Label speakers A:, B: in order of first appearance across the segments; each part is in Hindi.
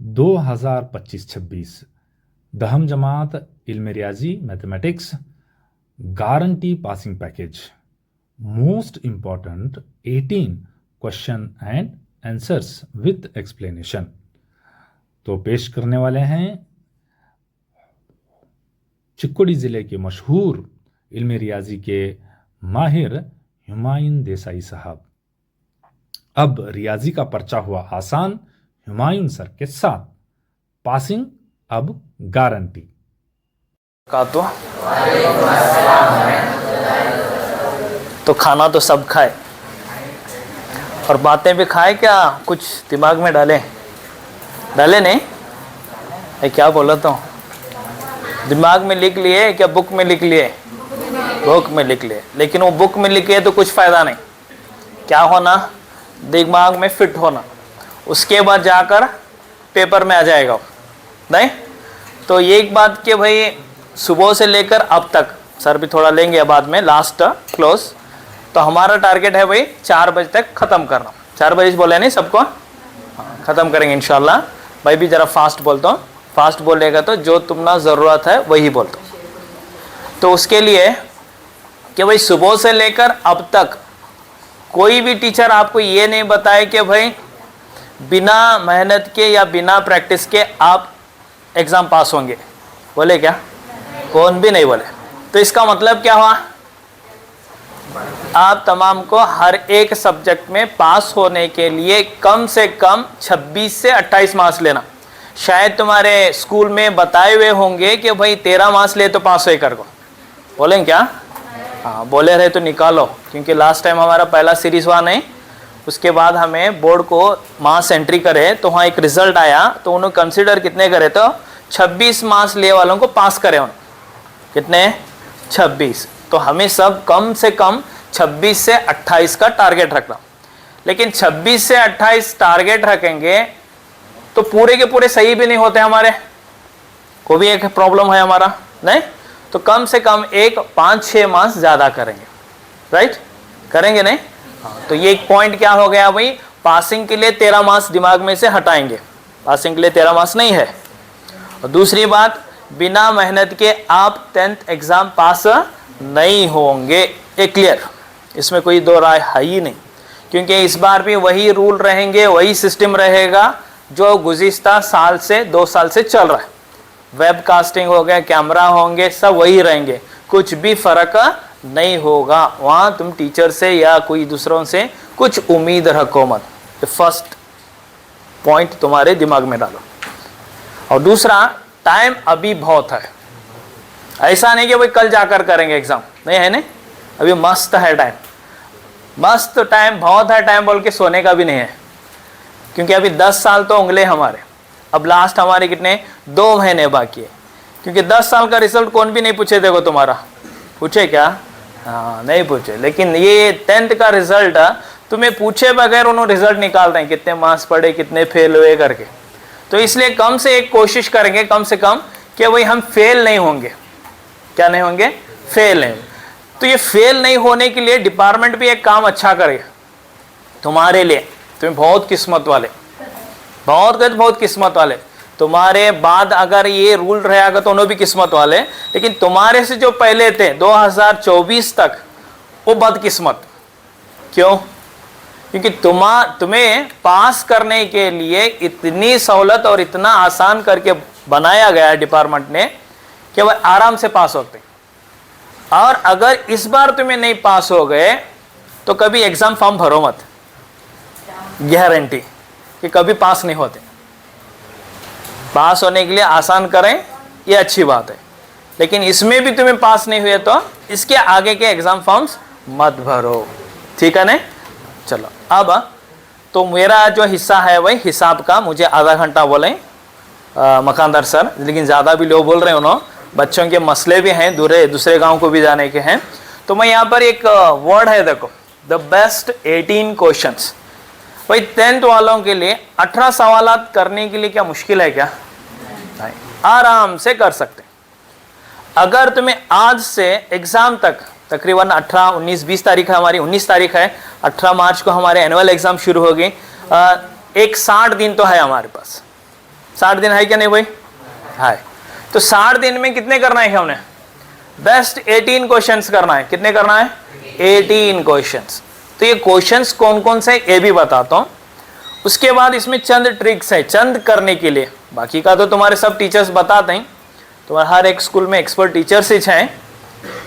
A: 2025-26 दहम जमात इल्म रियाजी mathematics guarantee passing package most important 18 question and answers with explanation. तो पेश करने वाले हैं चिक्कोडी ज़िले के मशहूर इल्म रियाजी के माहिर हुमायूं देसाई साहब। अब रियाजी का पर्चा हुआ आसान हुमायूं सर के साथ, पासिंग अब गारंटी।
B: तो खाना तो सब खाए और बातें भी खाए, क्या कुछ दिमाग में डाले नहीं? मैं क्या बोला तो दिमाग में लिख लिए क्या बुक में लिख लिए? बुक में लिख लिए, लेकिन वो बुक में लिखे तो कुछ फ़ायदा नहीं। क्या होना? दिमाग में फिट होना, उसके बाद जाकर पेपर में आ जाएगा नहीं। तो एक बात कि भाई सुबह से लेकर अब तक, सर भी थोड़ा लेंगे बाद में लास्ट क्लोज, तो हमारा टारगेट है भाई 4 बजे तक ख़त्म करना। 4 बजे बोले नहीं सबको? ख़त्म करेंगे इंशाल्लाह। भाई भी ज़रा फास्ट बोलता हूँ, फास्ट बोलेगा तो जो तुमना ज़रूरत है वही बोलता हूँ। तो उसके लिए कि भाई सुबह से लेकर अब तक कोई भी टीचर आपको ये नहीं बताए कि भाई बिना मेहनत के या बिना प्रैक्टिस के आप एग्ज़ाम पास होंगे, बोले क्या? कौन भी नहीं बोले। तो इसका मतलब क्या हुआ? आप तमाम को हर एक सब्जेक्ट में पास होने के लिए कम से कम 26 से 28 मार्क्स लेना। शायद तुम्हारे स्कूल में बताए हुए होंगे कि भाई 13 मार्क्स ले तो पास हो कर को, बोलें क्या? हाँ, बोले रहे तो निकालो, क्योंकि लास्ट टाइम हमारा पहला सीरीज़ हुआ नहीं, उसके बाद हमें बोर्ड को मार्क्स एंट्री करे तो वहाँ एक रिज़ल्ट आया, तो उन्होंने कंसिडर कितने करे तो 26 मार्क्स ले वालों को पास करे उन्होंने। कितने? 26। तो हमें सब कम से कम 26 से 28 का टारगेट रखना। लेकिन 26 से 28 टारगेट रखेंगे तो पूरे के पूरे सही भी नहीं होते हमारे, को भी एक प्रॉब्लम है हमारा नहीं। तो कम से कम एक 5-6 मार्क्स ज़्यादा करेंगे, राइट? करेंगे नहीं? हाँ, तो ये एक पॉइंट क्या हो गया भाई, पासिंग के लिए 13 मार्क्स दिमाग में से हटाएंगे। पासिंग के लिए 13 मार्क्स नहीं है। और दूसरी बात, बिना मेहनत के आप 10th एग्ज़ाम पास नहीं होंगे, ये क्लियर, इसमें कोई दो राय है ही नहीं। क्योंकि इस बार भी वही रूल रहेंगे, वही सिस्टम रहेगा जो गुज़िश्ता साल से 2 साल से चल रहा है। वेब कास्टिंग हो गया, कैमरा होंगे, सब वही रहेंगे, कुछ भी फ़र्क नहीं होगा। वहाँ तुम टीचर से या कोई दूसरों से कुछ उम्मीद रखो मत। तो फर्स्ट पॉइंट तुम्हारे दिमाग में डालो। और दूसरा, टाइम अभी बहुत है, ऐसा नहीं कि भाई कल जाकर करेंगे एग्ज़ाम, नहीं है नहीं, अभी मस्त है टाइम, मस्त टाइम, बहुत है टाइम बोल के सोने का भी नहीं है। क्योंकि अभी 10 साल तो उंगले हमारे, अब लास्ट हमारे कितने 2 महीने बाकी है। क्योंकि 10 साल का रिजल्ट कौन भी नहीं पूछे, देखो तुम्हारा पूछे क्या? हाँ, नहीं पूछे। लेकिन ये 10th का रिजल्ट तुम्हें पूछे बगैर उन्होंने रिजल्ट निकाल रहे हैं, कितने मार्क्स पड़े, कितने फेल हुए करके। तो इसलिए कम से एक कोशिश करेंगे कम से कम कि भाई हम फेल नहीं होंगे। क्या नहीं होंगे? फेल नहीं। तो ये फेल नहीं होने के लिए डिपार्टमेंट भी एक काम अच्छा करेगा तुम्हारे लिए। तुम्हें बहुत किस्मत वाले, बहुत किस्मत वाले। तुम्हारे बाद अगर ये रूल रहेगा तो उन्होंने भी किस्मत वाले, लेकिन तुम्हारे से जो पहले थे 2024 तक, वो बदकिस्मत। क्यों? क्योंकि तुम्हें पास करने के लिए इतनी सहूलत और इतना आसान करके बनाया गया है डिपार्टमेंट ने कि वह आराम से पास होते हैं। और अगर इस बार तुम्हें नहीं पास हो गए तो कभी एग्ज़ाम फॉर्म भरो मत, गारंटी कि कभी पास नहीं होते। पास होने के लिए आसान करें, ये अच्छी बात है, लेकिन इसमें भी तुम्हें पास नहीं हुए तो इसके आगे के एग्ज़ाम फॉर्म्स मत भरो, ठीक है नहीं? चलो, अब तो मेरा जो हिस्सा है वही हिसाब का, मुझे आधा घंटा बोलें मकानदार सर, लेकिन ज़्यादा भी लोग बोल रहे हैं, उन्होंने बच्चों के मसले भी हैं, दूसरे गांव को भी जाने के हैं। तो मैं यहाँ पर एक वर्ड है, देखो, द बेस्ट 18 क्वेश्चंस। भाई 10th वालों के लिए 18 सवालात करने के लिए क्या मुश्किल है क्या? नहीं, आराम से कर सकते। अगर तुम्हें आज से एग्ज़ाम तक तकरीबन 18, 19, 20 तारीख है हमारी, 19 तारीख है, 18 मार्च को हमारे एनुअल एग्ज़ाम शुरू होगी। एक 60 दिन तो है हमारे पास, 60 दिन है क्या नहीं भाई? है। तो 60 दिन में कितने करना है हमने? बेस्ट 18 क्वेश्चंस करना है। कितने करना है? 18 क्वेश्चंस। तो ये क्वेश्चंस कौन कौन से ये भी बताता हूं। उसके बाद इसमें चंद ट्रिक्स है चंद करने के लिए, बाकी का तो तुम्हारे सब टीचर्स बताते हैं, तुम्हारे हर एक स्कूल में एक्सपर्ट टीचर्स ही हैं,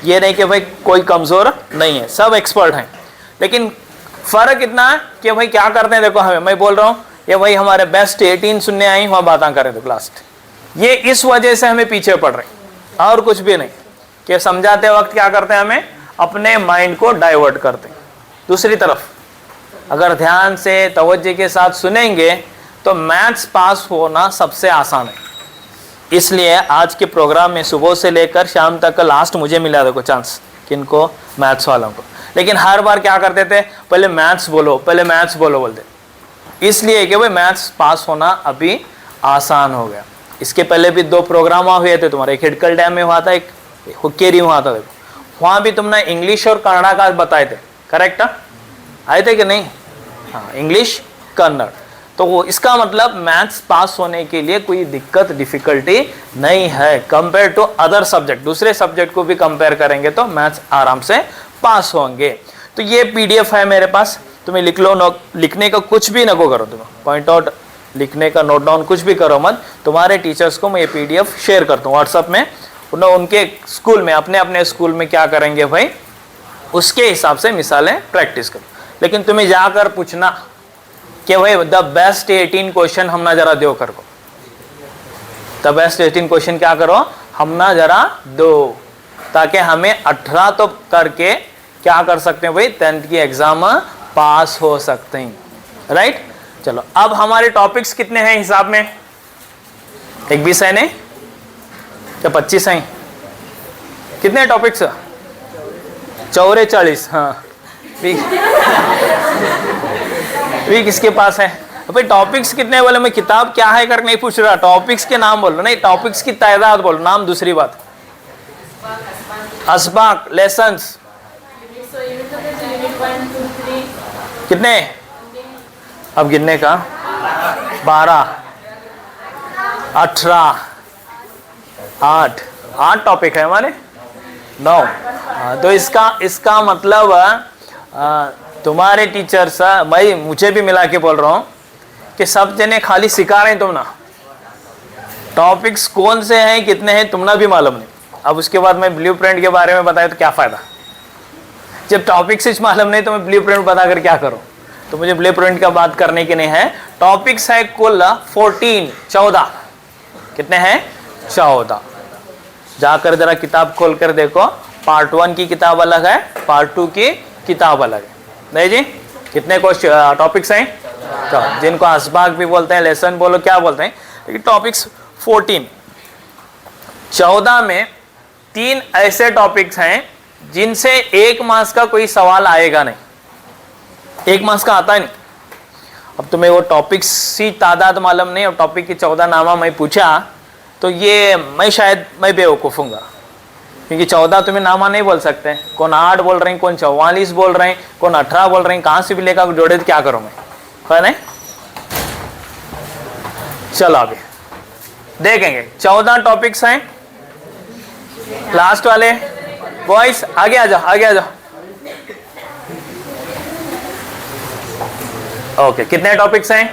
B: ये नहीं कि भाई कोई कमज़ोर नहीं है, सब एक्सपर्ट हैं। लेकिन फ़र्क इतना है कि भाई क्या करते हैं, देखो हमें मैं बोल रहा हूँ ये भाई हमारे बेस्ट 18 सुनने आई, वहाँ बातें करें तो लास्ट, ये इस वजह से हमें पीछे पड़ रहे हैं और कुछ भी नहीं, कि समझाते वक्त क्या करते हैं, हमें अपने माइंड को डाइवर्ट करते हैं दूसरी तरफ। अगर ध्यान से तवज्जो के साथ सुनेंगे तो मैथ्स पास होना सबसे आसान है। इसलिए आज के प्रोग्राम में सुबह से लेकर शाम तक का लास्ट मुझे मिला, देखो चांस किनको, मैथ्स वालों को। लेकिन हर बार क्या करते थे, पहले मैथ्स बोलो पहले मैथ्स बोलो बोलते, इसलिए कि भाई मैथ्स पास होना अभी आसान हो गया। इसके पहले भी 2 प्रोग्राम हुए थे तुम्हारे, एक हिडकल डैम में हुआ था, एक हुक्केरी हुआ था। देखो वहाँ भी तुमने इंग्लिश और कन्नड़ा का बताए थे, करेक्ट आए थे कि नहीं? हाँ, इंग्लिश कन्नड़। तो वो इसका मतलब मैथ्स पास होने के लिए कोई दिक्कत डिफिकल्टी नहीं है कंपेयर टू अदर सब्जेक्ट। दूसरे सब्जेक्ट को भी कंपेयर करेंगे तो मैथ्स आराम से पास होंगे। तो ये पीडीएफ है मेरे पास, तुम्हें लिख लो, लिखने का कुछ भी नको करो, तुम्हें पॉइंट आउट लिखने का नोट डाउन कुछ भी करो मत। तुम्हारे टीचर्स को मैं ये पीडीएफ शेयर करता हूँ व्हाट्सअप में, उनके स्कूल में अपने अपने स्कूल में क्या करेंगे भाई उसके हिसाब से मिसालें प्रैक्टिस करो। लेकिन तुम्हें जाकर पूछना कि भाई द बेस्ट 18 क्वेश्चन हम ना जरा दो करो, द बेस्ट 18 क्वेश्चन क्या करो हम ना जरा दो, ताकि हमें 18 तो करके क्या कर सकते हैं भाई 10th की एग्जाम पास हो सकते हैं, राइट। चलो अब हमारे टॉपिक्स कितने हैं हिसाब में, एक 20 है नहीं क्या 25 हैं, कितने टॉपिक्स 44? हाँ वी किसके पास है भाई, टॉपिक्स कितने बोले, मैं किताब क्या है कर नहीं पूछ रहा, टॉपिक्स के नाम बोलो, नहीं टॉपिक्स की तादाद बोलो, नाम दूसरी बात। असबाक लेसन्स कितने, अब गिनने का 12 18 8 टॉपिक है हमारे 9। तो इसका मतलब तुम्हारे टीचर्स, मैं मुझे भी मिला के बोल रहा हूँ कि सब जने खाली सिखा रहे हैं, तुम ना टॉपिक्स कौन से हैं कितने हैं तुमना भी मालूम नहीं। अब उसके बाद मैं ब्लूप्रिंट के बारे में बताया तो क्या फ़ायदा, जब टॉपिक्स ही मालूम नहीं तो मैं ब्लूप्रिंट बता कर क्या करूँ। तो मुझे ब्लूप्रिंट का बात करने की नहीं है। टॉपिक्स है कुल 14 कितने हैं 14। जाकर जरा किताब खोल कर देखो, पार्ट 1 की किताब अलग है, पार्ट 2 की किताब अलग है, नहीं जी। कितने क्वेश्चन टॉपिक्स हैं, तो जिनको असबाक भी बोलते हैं, लेसन बोलो क्या बोलते हैं, लेकिन टॉपिक्स 14 में 3 ऐसे टॉपिक्स हैं जिनसे 1 मार्क्स का कोई सवाल आएगा नहीं, 1 मार्क्स का आता ही नहीं। अब तुम्हें वो टॉपिक्स की तादाद मालूम नहीं और टॉपिक की 14 नामा मैं पूछा तो ये मैं बेवकूफ़ हूँगा, क्योंकि 14 तुम्हें नामा नहीं बोल सकते, कौन 8 बोल रहे हैं, कौन 44 बोल रहे हैं, कौन 18 बोल रहे हैं, कहाँ से भी लेकर जोड़े तो क्या करूँ मैं, है नहीं। चलो अभी देखेंगे 14 टॉपिक्स हैं, लास्ट वाले बॉयज आगे आ जाओ, आगे आ जाओ। ओके कितने टॉपिक्स हैं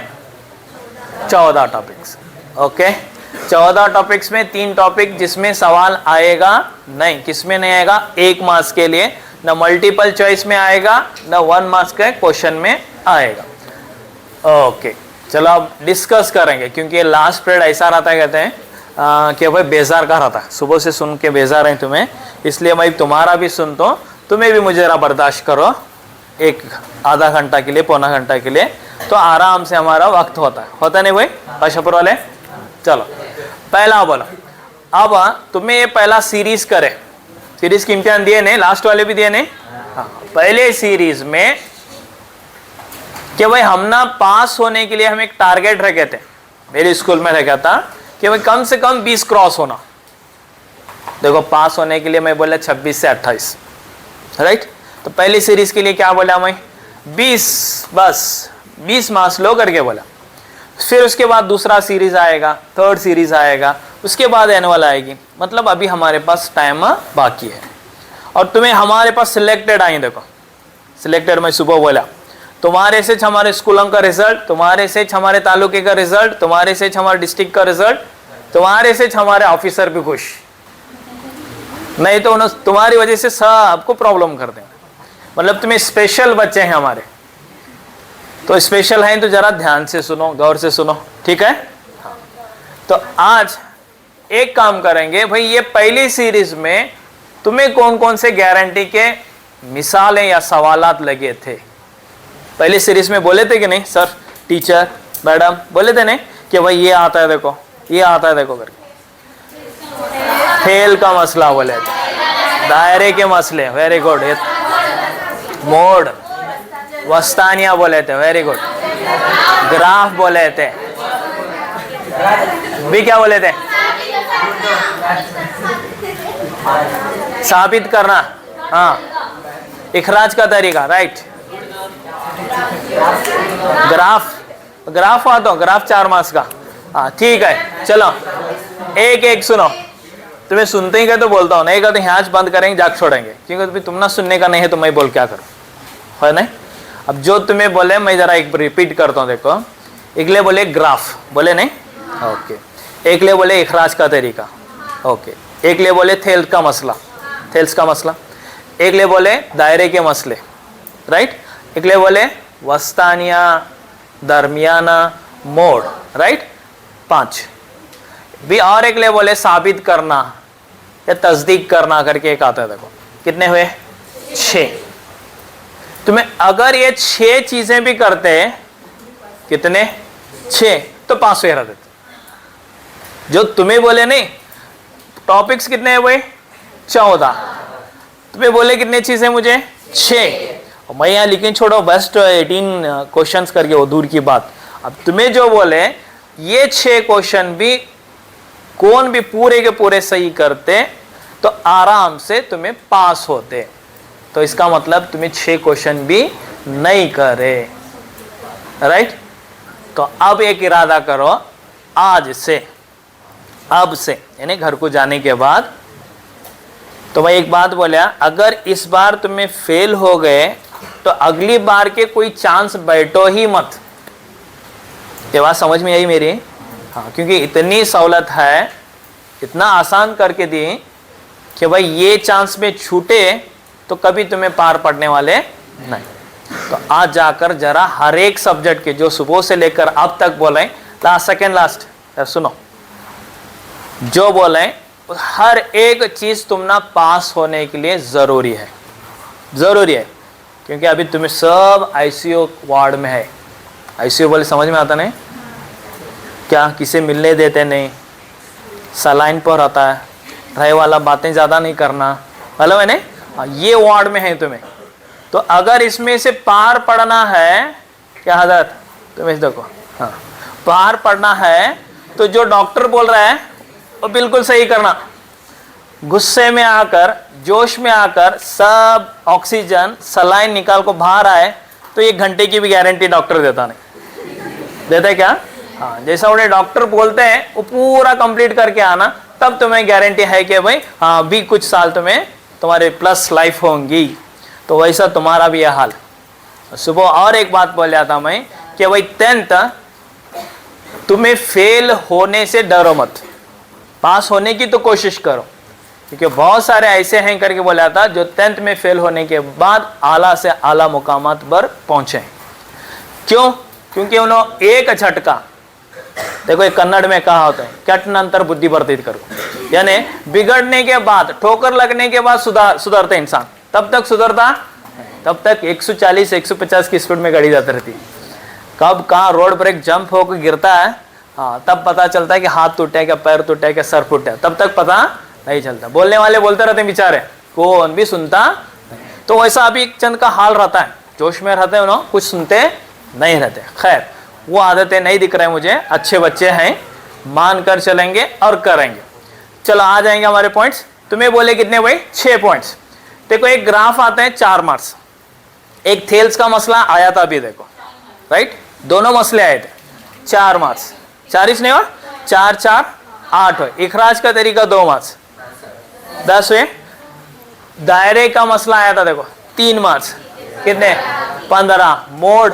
B: 14 टॉपिक्स। ओके 14 टॉपिक्स में 3 टॉपिक जिसमें सवाल आएगा नहीं, किसमें नहीं आएगा 1 मार्क्स के लिए, न मल्टीपल चॉइस में आएगा न 1 मार्क्स के क्वेश्चन में आएगा। ओके चलो अब डिस्कस करेंगे, क्योंकि लास्ट पीरियड ऐसा रहता है कहते हैं कि भाई बेजार का रहता है, सुबह से सुन के बेजार है तुम्हें, इसलिए मैं तुम्हारा भी सुनता हूँ, तुम्हें भी मुझे ज़रा बर्दाश्त करो, एक आधा घंटा के लिए पौना घंटा के लिए, तो आराम से हमारा वक्त होता नहीं भाई अशपुर वाले। चलो पहला बोलो, अब तुम्हें ये पहला सीरीज करे, सीरीज के इम्तिहान दिए नहीं, लास्ट वाले भी दिए नहीं। हाँ पहले सीरीज में कि भाई हम ना पास होने के लिए हम एक टारगेट रखे थे, मेरे स्कूल में रखा था कि भाई कम से कम 20 क्रॉस होना। देखो पास होने के लिए मैं बोला 26 से 28, राइट। तो पहली सीरीज के लिए क्या बोला मैं 20, बस 20 मार्क्स लो करके बोला। फिर उसके बाद दूसरा सीरीज आएगा, थर्ड सीरीज आएगा, उसके बाद एनुअल आएगी। मतलब अभी हमारे पास टाइम बाकी है। और तुम्हें हमारे पास सिलेक्टेड आई, देखो सिलेक्टेड मैं सुबह बोला, तुम्हारे से हमारे स्कूलों का रिजल्ट, तुम्हारे से हमारे तालुके का रिजल्ट, तुम्हारे से हमारे डिस्ट्रिक्ट का रिजल्ट, तुम्हारे से हमारे ऑफिसर भी खुश, नहीं तो उन्होंने तुम्हारी वजह से सबको प्रॉब्लम कर देंगे। मतलब तुम्हें स्पेशल बच्चे हैं हमारे, तो स्पेशल हैं तो जरा ध्यान से सुनो, गौर से सुनो, ठीक है। हाँ। तो आज एक काम करेंगे भाई, ये पहली सीरीज में तुम्हें कौन कौन से गारंटी के मिसालें या सवालात लगे थे। पहली सीरीज में बोले थे कि नहीं सर, टीचर मैडम बोले थे नहीं कि भाई ये आता है देखो, ये आता है देखो करके। फेल का मसला बोले थे, दायरे के मसले, वेरी गुड। मोड, वस्तानिया बोले थे, वेरी गुड। ग्राफ बोले थे, भी क्या बोले थे, साबित करना, हाँ, इखराज का तरीका, राइट। ग्राफ आता, ग्राफ 4 मार्क्स का, हाँ ठीक है। चलो एक एक सुनो, तुम्हें सुनते ही गए तो बोलता हूँ, नहीं कहते यहाँ बंद करेंगे, जाग छोड़ेंगे, क्योंकि तुम ना सुनने का नहीं है तो मैं बोल क्या करूँ, है नहीं। अब जो तुम्हें बोले मैं जरा एक रिपीट करता हूँ, देखो। एक ले बोले ग्राफ, बोले नहीं, ओके। एक ले बोले इखराज का तरीका, ओके। एक ले बोले थेल्स का मसला, थेल्स का मसला। एक ले बोले दायरे के मसले, राइट। एक ले बोले वस्तानिया, दरमियाना, मोड, राइट, 5 भी। और एक ले बोले साबित करना या तस्दीक करना करके एक आता है, देखो कितने हुए, 6। तुम्हें अगर ये 6 चीजें भी करते, कितने, 6, तो 5 रह देते। जो तुम्हें बोले नहीं, टॉपिक्स कितने हैं वो, 14। तुम्हें बोले कितने चीजें मुझे, 6। और मैं यहाँ लिखने छोड़ो बेस्ट 18 क्वेश्चंस करके, वो दूर की बात। अब तुम्हें जो बोले ये 6 क्वेश्चन भी कौन भी पूरे के पूरे सही करते तो आराम से तुम्हें पास होते। तो इसका मतलब तुम्हें 6 क्वेश्चन भी नहीं करे, राइट। तो अब एक इरादा करो, आज से, अब से यानी घर को जाने के बाद, तो मैं एक बात बोला, अगर इस बार तुम्हें फेल हो गए तो अगली बार के कोई चांस बैठो ही मत। ये बात समझ में आई मेरी, हाँ, क्योंकि इतनी सहूलत है, इतना आसान करके दी कि भाई ये चांस में छूटे तो कभी तुम्हें पार पड़ने वाले नहीं। तो आज जाकर जरा हर एक सब्जेक्ट के जो सुबह से लेकर अब तक बोले, लास्ट सेकेंड लास्ट सुनो, जो बोले हर एक चीज तुम ना पास होने के लिए जरूरी है, जरूरी है। क्योंकि अभी तुम्हें सब आईसीयू वार्ड में है। आईसीयू बोले समझ में आता नहीं क्या, किसे मिलने देते नहीं, सलाइन पर रहता है, रहे वाला बातें ज़्यादा नहीं करना, हेलो है नहीं, ये वार्ड में है तुम्हें। तो अगर इसमें से पार पड़ना है, क्या हजरत तुम्हें देखो, हाँ, पार पड़ना है तो जो डॉक्टर बोल रहा है वो बिल्कुल सही करना। गुस्से में आकर, जोश में आकर सब ऑक्सीजन सलाइन निकाल को बाहर आए तो 1 घंटे की भी गारंटी डॉक्टर देता नहीं, देता है क्या, हाँ। जैसा उन्हें डॉक्टर बोलते हैं वो पूरा कंप्लीट करके आना, तब तुम्हें गारंटी है कि भाई हाँ भी कुछ साल तुम्हें तुम्हारे प्लस लाइफ होंगी। तो वैसा तुम्हारा भी यह हाल। सुबह और एक बात बोल रहा था मैं कि भाई 10th तुम्हें फेल होने से डरो मत, पास होने की तो कोशिश करो। क्योंकि बहुत सारे ऐसे हैं करके बोला था जो 10th में फेल होने के बाद आला से आला मुकामात पर पहुंचे। क्यों? क्योंकि उन्होंने एक झटका, देखो एक कन्नड़ में कहा होता है, कट नंतर बुद्धि वर्धित करो, यानी बिगड़ने के बाद, ठोकर लगने के बाद सुधरते इंसान, तब तक सुधरता, तब तक 140 150 की स्पीड में गाड़ी जाती रहती। कब कहाँ रोड ब्रेक जंप होकर गिरता है, हाँ, तब पता चलता है कि हाथ टूटा है, क्या पैर टूटा है, क्या सर फूटा है, तब तक पता नहीं चलता। बोलने वाले बोलते रहते हैं बेचारे, कौन भी सुनता। तो वैसा अभी एक चंद का हाल रहता है, जोश में रहते हैं, उन्होंने कुछ सुनते नहीं रहते। खैर वो आदतें नहीं दिख रहे मुझे, अच्छे बच्चे हैं, मान कर चलेंगे और करेंगे। चलो आ जाएंगे हमारे पॉइंट्स। तुम्हें बोले कितने भाई, 6 पॉइंट्स। देखो एक ग्राफ आता है 4 मार्क्स, एक थेल्स का मसला आया था अभी, देखो राइट, दोनों मसले आए थे। 4 मार्क्स, 40 नहीं हुआ, 4 4 8 हो। इखराज का तरीका 2 मार्क्स, 10 हुए। दायरे का मसला आया था देखो 3 मार्क्स, कितने 15। मोड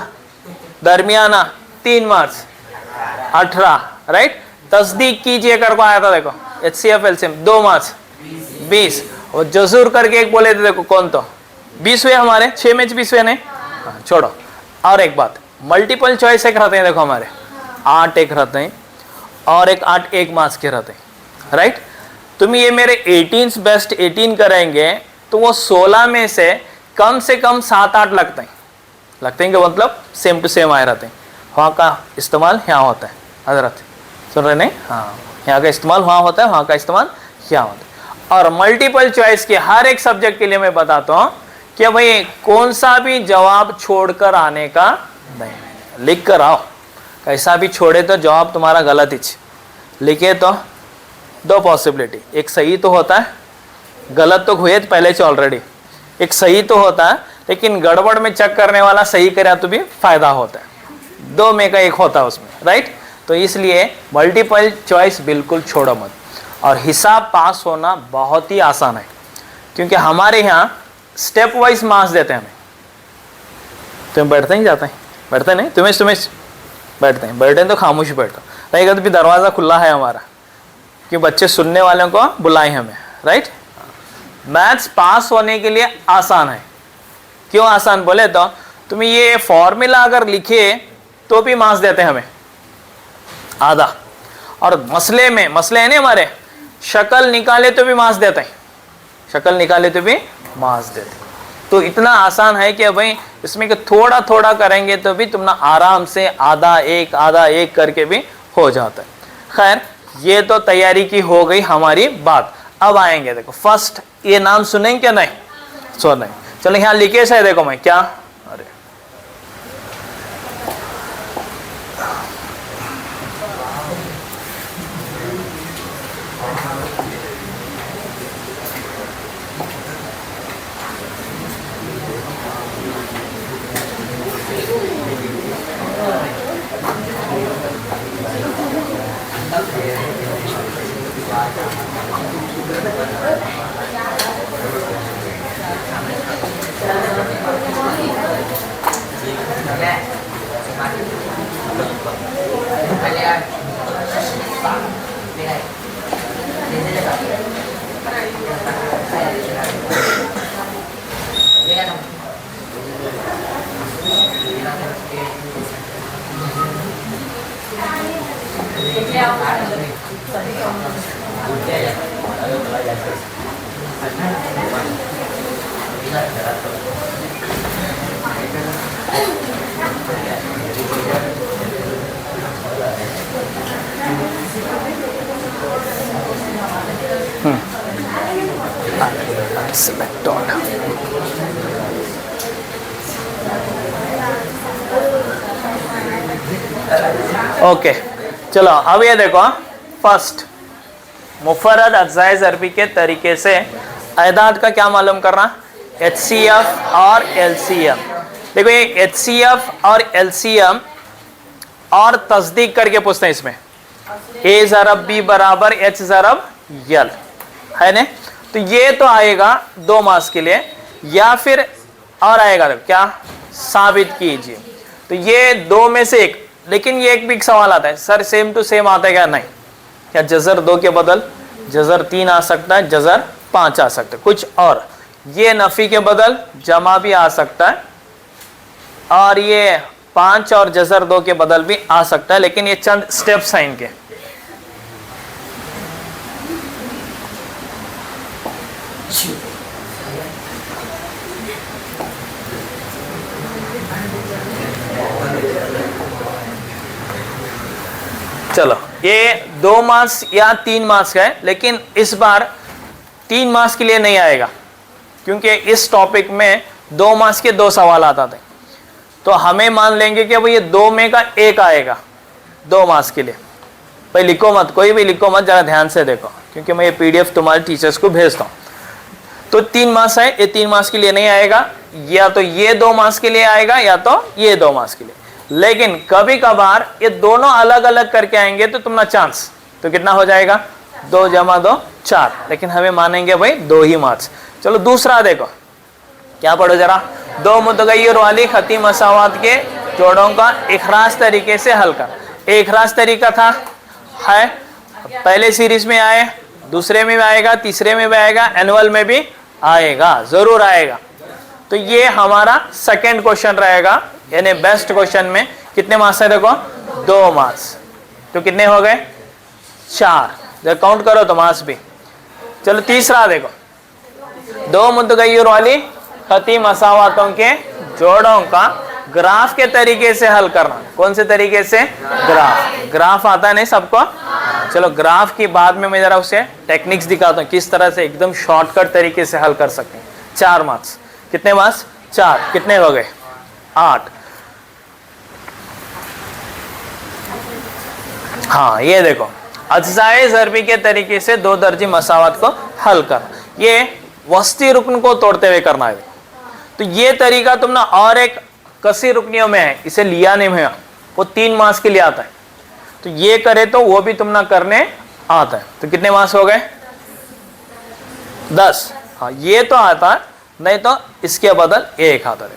B: दरमियाना 3 मार्क्स 18, राइट। तस्दीक कीजिए कर को आया था देखो HCF LCM 2 मार्क्स 20। और जजूर करके एक बोले थे देखो कौन, तो 20 हुए हमारे, 6 में 20 हुए नहीं। हाँ, छोड़ो। और एक बात, मल्टीपल चॉइस एक रहते हैं देखो हमारे 8 एक रहते हैं और एक 8 1 मार्क्स के रहते हैं, राइट। तुम ये मेरे 18 बेस्ट 18 करेंगे तो वो 16 में से कम 7-8 लगते हैं कि मतलब सेम टू सेम आए रहते हैं। वहाँ का इस्तेमाल यहाँ होता है हजरत, सुन रहे नहीं? हाँ, यहाँ का इस्तेमाल वहाँ होता है, वहाँ का इस्तेमाल यहाँ होता है। और मल्टीपल चॉइस के हर एक सब्जेक्ट के लिए मैं बताता हूँ कि भाई कौन सा भी जवाब छोड़कर आने का नहीं, लिख कर आओ। कैसा भी छोड़े तो जवाब तुम्हारा गलत ही, लिखे तो 2 पॉसिबिलिटी, एक सही तो होता है, गलत तो हुए पहले से ऑलरेडी, एक सही तो होता है लेकिन गड़बड़ में चेक करने वाला सही करे तो भी फायदा होता है। 2 में का 1 होता है उसमें, राइट। तो इसलिए मल्टीपल चॉइस बिल्कुल छोड़ो मत। और हिसाब पास होना बहुत ही आसान है क्योंकि हमारे यहाँ स्टेप वाइज मार्क्स देते हैं हमें। तुम बैठते ही जाते हैं, बैठते नहीं, तुम्हें बैठते हैं तो खामोश बैठो, रहेगा तो भी दरवाज़ा खुला है हमारा कि बच्चे सुनने वालों को बुलाएं हमें, राइट। मैथ्स पास होने के लिए आसान है। क्यों आसान बोले तो तुम्हें ये फॉर्मूला अगर लिखे तो भी मार्क्स देते हैं हमें आधा। और मसले है नहीं हमारे, शक्ल निकाले तो भी मार्क्स देते हैं, शक्ल निकाले तो भी मार्क्स देते हैं। तो इतना आसान है कि भाई इसमें थोड़ा थोड़ा करेंगे तो भी तुम ना आराम से आधा एक करके भी हो जाता है। खैर, ये तो तैयारी की हो गई हमारी बात। अब आएंगे देखो फर्स्ट, ये नाम सुनेंगे क्या? नहीं सुनेंगे। चलो यहाँ लिखे से देखो मैं क्या, अरे select all. ओके, चलो अब ये देखो फर्स्ट मुफर्रद अज्जाए ज़रबी के तरीके से अदाद का क्या मालूम करना, HCF और LCM। देखो ये HCF और LCM और तस्दीक करके पूछते हैं इसमें, A ज़रब B बराबर H ज़रब L है ना। तो ये तो आएगा 2 मार्क्स के लिए, या फिर और आएगा तो क्या साबित कीजिए। तो ये 2 में से 1, लेकिन ये एक भी सवाल आता है सर सेम टू सेम आता है क्या? नहीं, क्या जजर 2 के बदल जजर 3 आ सकता है, जजर 5 आ सकता है, कुछ और ये नफी के बदल जमा भी आ सकता है, और ये 5 और जजर 2 के बदल भी आ सकता है, लेकिन ये चंद स्टेप्स हैं इनके। चलो ये 2 मार्क्स या 3 मार्क्स का है, लेकिन इस बार 3 मार्क्स के लिए नहीं आएगा क्योंकि इस टॉपिक में 2 मार्क्स के 2 सवाल आते थे। तो हमें मान लेंगे कि भाई ये 2 में का 1 आएगा 2 मार्क्स के लिए। भाई लिखो मत, कोई भी लिखो मत, जरा ध्यान से देखो क्योंकि मैं ये PDF तुम्हारे टीचर्स को भेजता हूँ। तो 3 मार्क्स है, ये 3 मार्क्स के लिए नहीं आएगा, या तो ये 2 मार्क्स के लिए आएगा या तो ये 2 मार्क्स के लिए। लेकिन कभी कभार ये दोनों अलग अलग करके आएंगे तो तुम्हारा चांस, तो कितना हो जाएगा 2 + 2 4, लेकिन हमें मानेंगे भाई 2 ही मार्क्स। चलो दूसरा देखो, क्या पढ़ो जरा, 2 मुतगय्यर वाली खती मसावात के जोड़ों का इखराज तरीके से हल कर। इखराज तरीका था है, पहले सीरीज में आए, दूसरे में भी आएगा, तीसरे में भी आएगा, एनुअल में भी आएगा, जरूर आएगा। तो ये हमारा सेकंड क्वेश्चन रहेगा, यानी बेस्ट क्वेश्चन में कितने मार्क्स है देखो 2 मार्क्स, तो कितने हो गए 4, जब काउंट करो तो मार्क्स भी। चलो तीसरा देखो, 2 मुतगय्यर वाली खती मसावातों के जोड़ों का ग्राफ के तरीके से हल करना। कौन से तरीके से? ग्राफ आता नहीं सबको? चलो ग्राफ की बाद में मैं जरा उसे टेक्निक्स दिखाता हूँ किस तरह से एकदम शॉर्टकट तरीके से हल कर सकते हैं। 4 मार्क्स, कितने मार्क्स 4, कितने हो गए 8। हाँ ये देखो, अज्जाए ज़रबी के तरीके से 2 दर्जी मसावत को हल करना, ये वस्ती रुकन को तोड़ते हुए करना है। तो ये तरीका तुमने और एक कसी रुकनियों में है, इसे लिया नहीं है, वो 3 मार्क्स के लिए आता है, तो ये करे तो वो भी तुमने करने आता है। तो कितने मार्क्स हो गए 10। हाँ ये तो आता है, नहीं तो इसके बदल 1 आता है।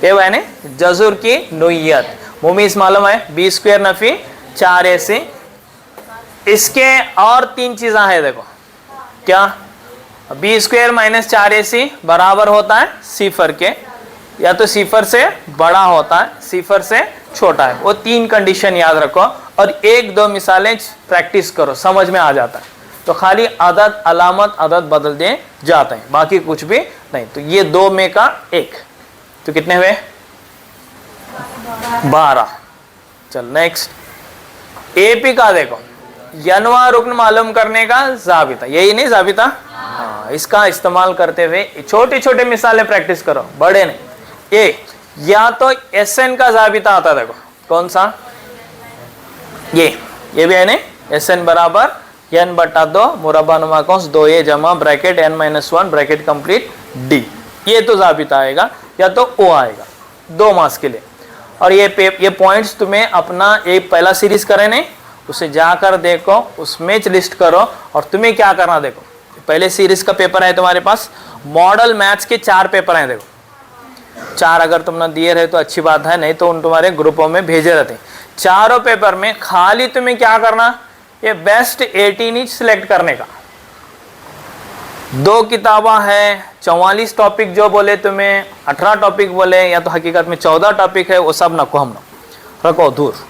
B: ये मैंने जजुर की नोयत मुमीस मालूम है, b² नफी 4ac। इसके और 3 चीज़ें हैं देखो, क्या b² - 4ac बराबर होता है 0 के, या तो 0 से बड़ा होता है, 0 से छोटा है। वो 3 कंडीशन याद रखो और 1-2 मिसालें प्रैक्टिस करो, समझ में आ जाता है। तो खाली अदद अलामत अदद बदल दे जाते हैं, बाकी कुछ भी नहीं। तो ये 2 में का 1, तो कितने हुए 12। चल नेक्स्ट AP का देखो, यनवा रुकन मालूम करने का जाबिता, यही नहीं जाबिता, हाँ इसका इस्तेमाल करते हुए छोटे छोटे मिसालें प्रैक्टिस करो, बड़े नहीं। ये या तो SN का जाबिता आता, देखो कौन सा, ये भी है नहीं, SN बराबर n/2 मुरब्बा नुमा कौंस 2a जमा bracket n-1 bracket complete D, ये तो जाबिता आएगा, या तो O आएगा 2 मार्क्स के लिए। और ये पॉइंट्स तुम्हें अपना एक पहला सीरीज करे नहीं, उसे जाकर देखो, उसमें लिस्ट करो, और तुम्हें क्या करना देखो, पहले सीरीज का पेपर है तुम्हारे पास, मॉडल मैथ्स के 4 पेपर हैं देखो, 4 अगर तुमने दिए रहे तो अच्छी बात है, नहीं तो उन तुम्हारे ग्रुपों में भेजे रहते हैं। चारों पेपर में खाली तुम्हें क्या करना, ये बेस्ट 18 सिलेक्ट करने का। 2 किताबा है, 44 टॉपिक जो बोले तुम्हें, 18 टॉपिक बोले, या तो हकीकत में 14 टॉपिक है, वो सब नको हम रखो दूर।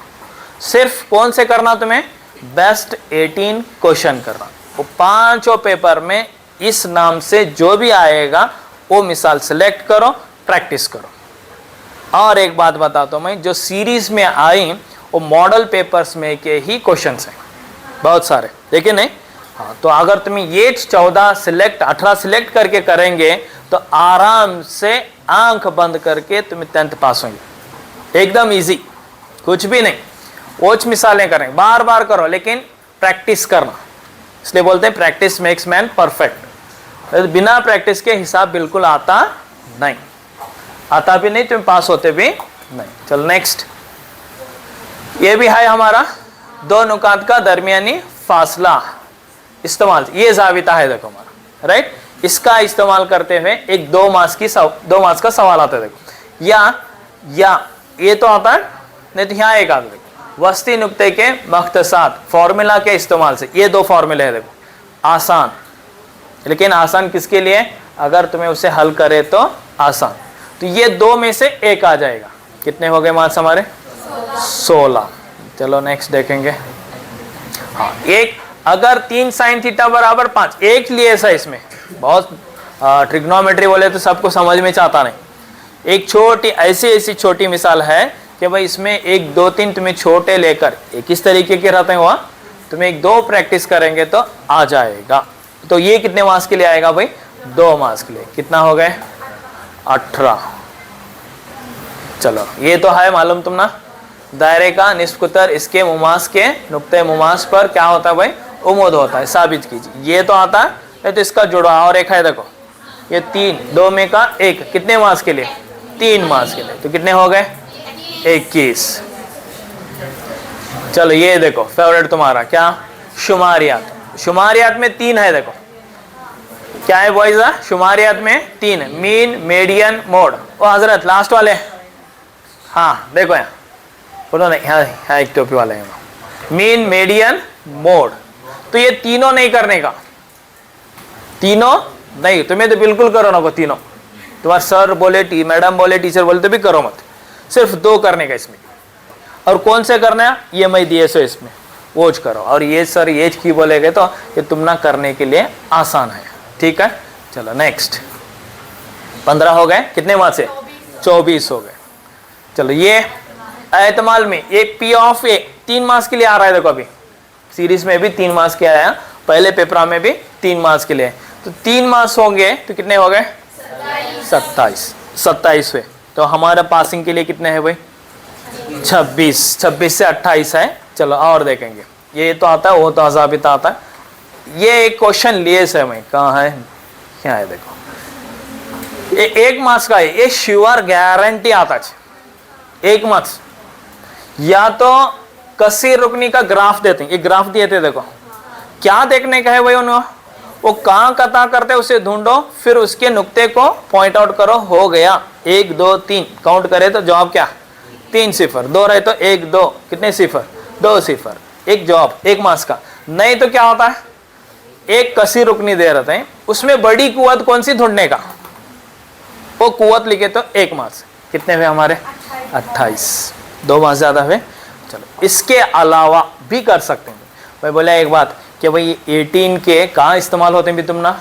B: सिर्फ कौन से करना तुम्हें, बेस्ट 18 क्वेश्चन करना। वो 5 पेपर में इस नाम से जो भी आएगा वो मिसाल सेलेक्ट करो, प्रैक्टिस करो। और एक बात बताता हूँ मैं, जो सीरीज में आई वो मॉडल पेपर्स में के ही क्वेश्चंस हैं, बहुत सारे, देखिए नहीं। हाँ तो अगर तुम्हें ये 14 सिलेक्ट 18 सिलेक्ट करके करेंगे तो आराम से आंख बंद करके तुम्हें 10th पास होंगे, एकदम इजी, कुछ भी नहीं। वोच मिसालें करें, बार बार करो, लेकिन प्रैक्टिस करना, इसलिए बोलते हैं प्रैक्टिस मेक्स मैन परफेक्ट। बिना प्रैक्टिस के हिसाब बिल्कुल आता नहीं, आता भी नहीं, तुम पास होते भी नहीं। चलो नेक्स्ट, ये भी है हमारा 2 नुकात का दरमियानी फासला इस्तेमाल, ये जाबिता है देखो हमारा, राइट। इसका इस्तेमाल करते हुए एक 2 मार्क्स का सवाल आता है देखो, या ये तो आता है नहीं, तो यहाँ एक आता है वस्ती नुक्ते के मख्तसात फॉर्मूला के इस्तेमाल से। ये 2 फॉर्मूले हैं देखो, आसान, लेकिन आसान किसके लिए, अगर तुम्हें उसे हल करे तो आसान। तो ये 2 में से 1 आ जाएगा। कितने हो गए मार्क्स हमारे 16। चलो नेक्स्ट देखेंगे। हाँ एक, अगर 3 sin थीटा बराबर 5, एक लिए ऐसा, इसमें बहुत ट्रिग्नोमेट्री बोले तो सबको समझ में चाहता नहीं। एक छोटी ऐसी छोटी मिसाल है कि भाई इसमें 1 2 3 तुम्हें छोटे लेकर एक किस तरीके के रहते हैं, वहाँ तुम्हें 1-2 प्रैक्टिस करेंगे तो आ जाएगा। तो ये कितने मार्क्स के लिए आएगा भाई 2 मार्क्स के लिए। कितना हो गए 18। चलो ये तो है मालूम तुम ना, दायरे का निस्फ कुतर इसके मुमास के नुक्ते मुमास पर क्या होता है भाई, उमूद होता है, साबित कीजिए। ये तो आता है, तो इसका जुड़ा और एक है देखो, ये 3, 2 में का 1, कितने मार्क्स के लिए 3 मार्क्स के लिए। तो कितने हो गए 21। चलो ये देखो फेवरेट तुम्हारा क्या, शुमारियात। शुमारियात में 3 है, देखो क्या है बॉयज, शुमारियात में 3 है, मीन, मीडियन, मोड। ओ हजरत लास्ट वाले, हाँ देखो यहाँ बोलो नहीं, हाँ एक टोपी वाले हैं, मीन, मीडियन, मोड। तो ये तीनों नहीं करने का, तीनों नहीं, तुम्हें तो बिल्कुल करो ना को तीनों, तुम्हारा सर बोले, मैडम बोले, टीचर बोले तो भी करो मत, सिर्फ 2 करने का इसमें। और कौन से करना है, ये मैं दिए सो इसमें वोच करो, और ये सर ये की बोलेगे तो ये तुम ना करने के लिए आसान है, ठीक है। चलो नेक्स्ट, 15 हो गए, कितने मार्क्स से, 24 हो गए। चलो ये एहतमाल में ये P ऑफ A 3 मार्क्स के लिए आ रहा है, देखो अभी सीरीज में भी 3 मार्क्स के आया, पहले पेपर में भी 3 मार्क्स के लिए, तो 3 मार्क्स होंगे तो कितने हो गए, 27 हुए। तो हमारा पासिंग के लिए कितने हैं भाई, 26 से 28 है। चलो और देखेंगे, ये तो आता है, वो तो अज़ाबिता आता है। ये एक क्वेश्चन लिए से मैं, कहाँ है, क्या है देखो, ये 1 मार्क्स का है, ये श्योर गारंटी आता है 1 मार्क्स। या तो कसीर रुकनी का ग्राफ देते हैं, ये ग्राफ दिए थे, देखो क्या देखने का है भाई उन्होंने, वो कहाँ कता करते उसे ढूंढो, फिर उसके नुक्ते को पॉइंट आउट करो, हो गया 1 2 3, काउंट करे तो जवाब क्या, 3 सिफर, 2 रहे तो 1 2, कितने सिफर, 2 सिफर, एक जवाब 1 मार्क्स का। नहीं तो क्या होता है, एक कसी रुकनी दे रहे थे, उसमें बड़ी कुवत कौन सी ढूंढने का, वो कुवत लिखे तो 1 मार्क्स। कितने हुए हमारे, 28, 2 मार्क्स ज्यादा हुए। चलो इसके अलावा भी कर सकते हैं। मैं बोला एक बात कि भाई 18 के कहाँ इस्तेमाल होते हैं भी तुम ना,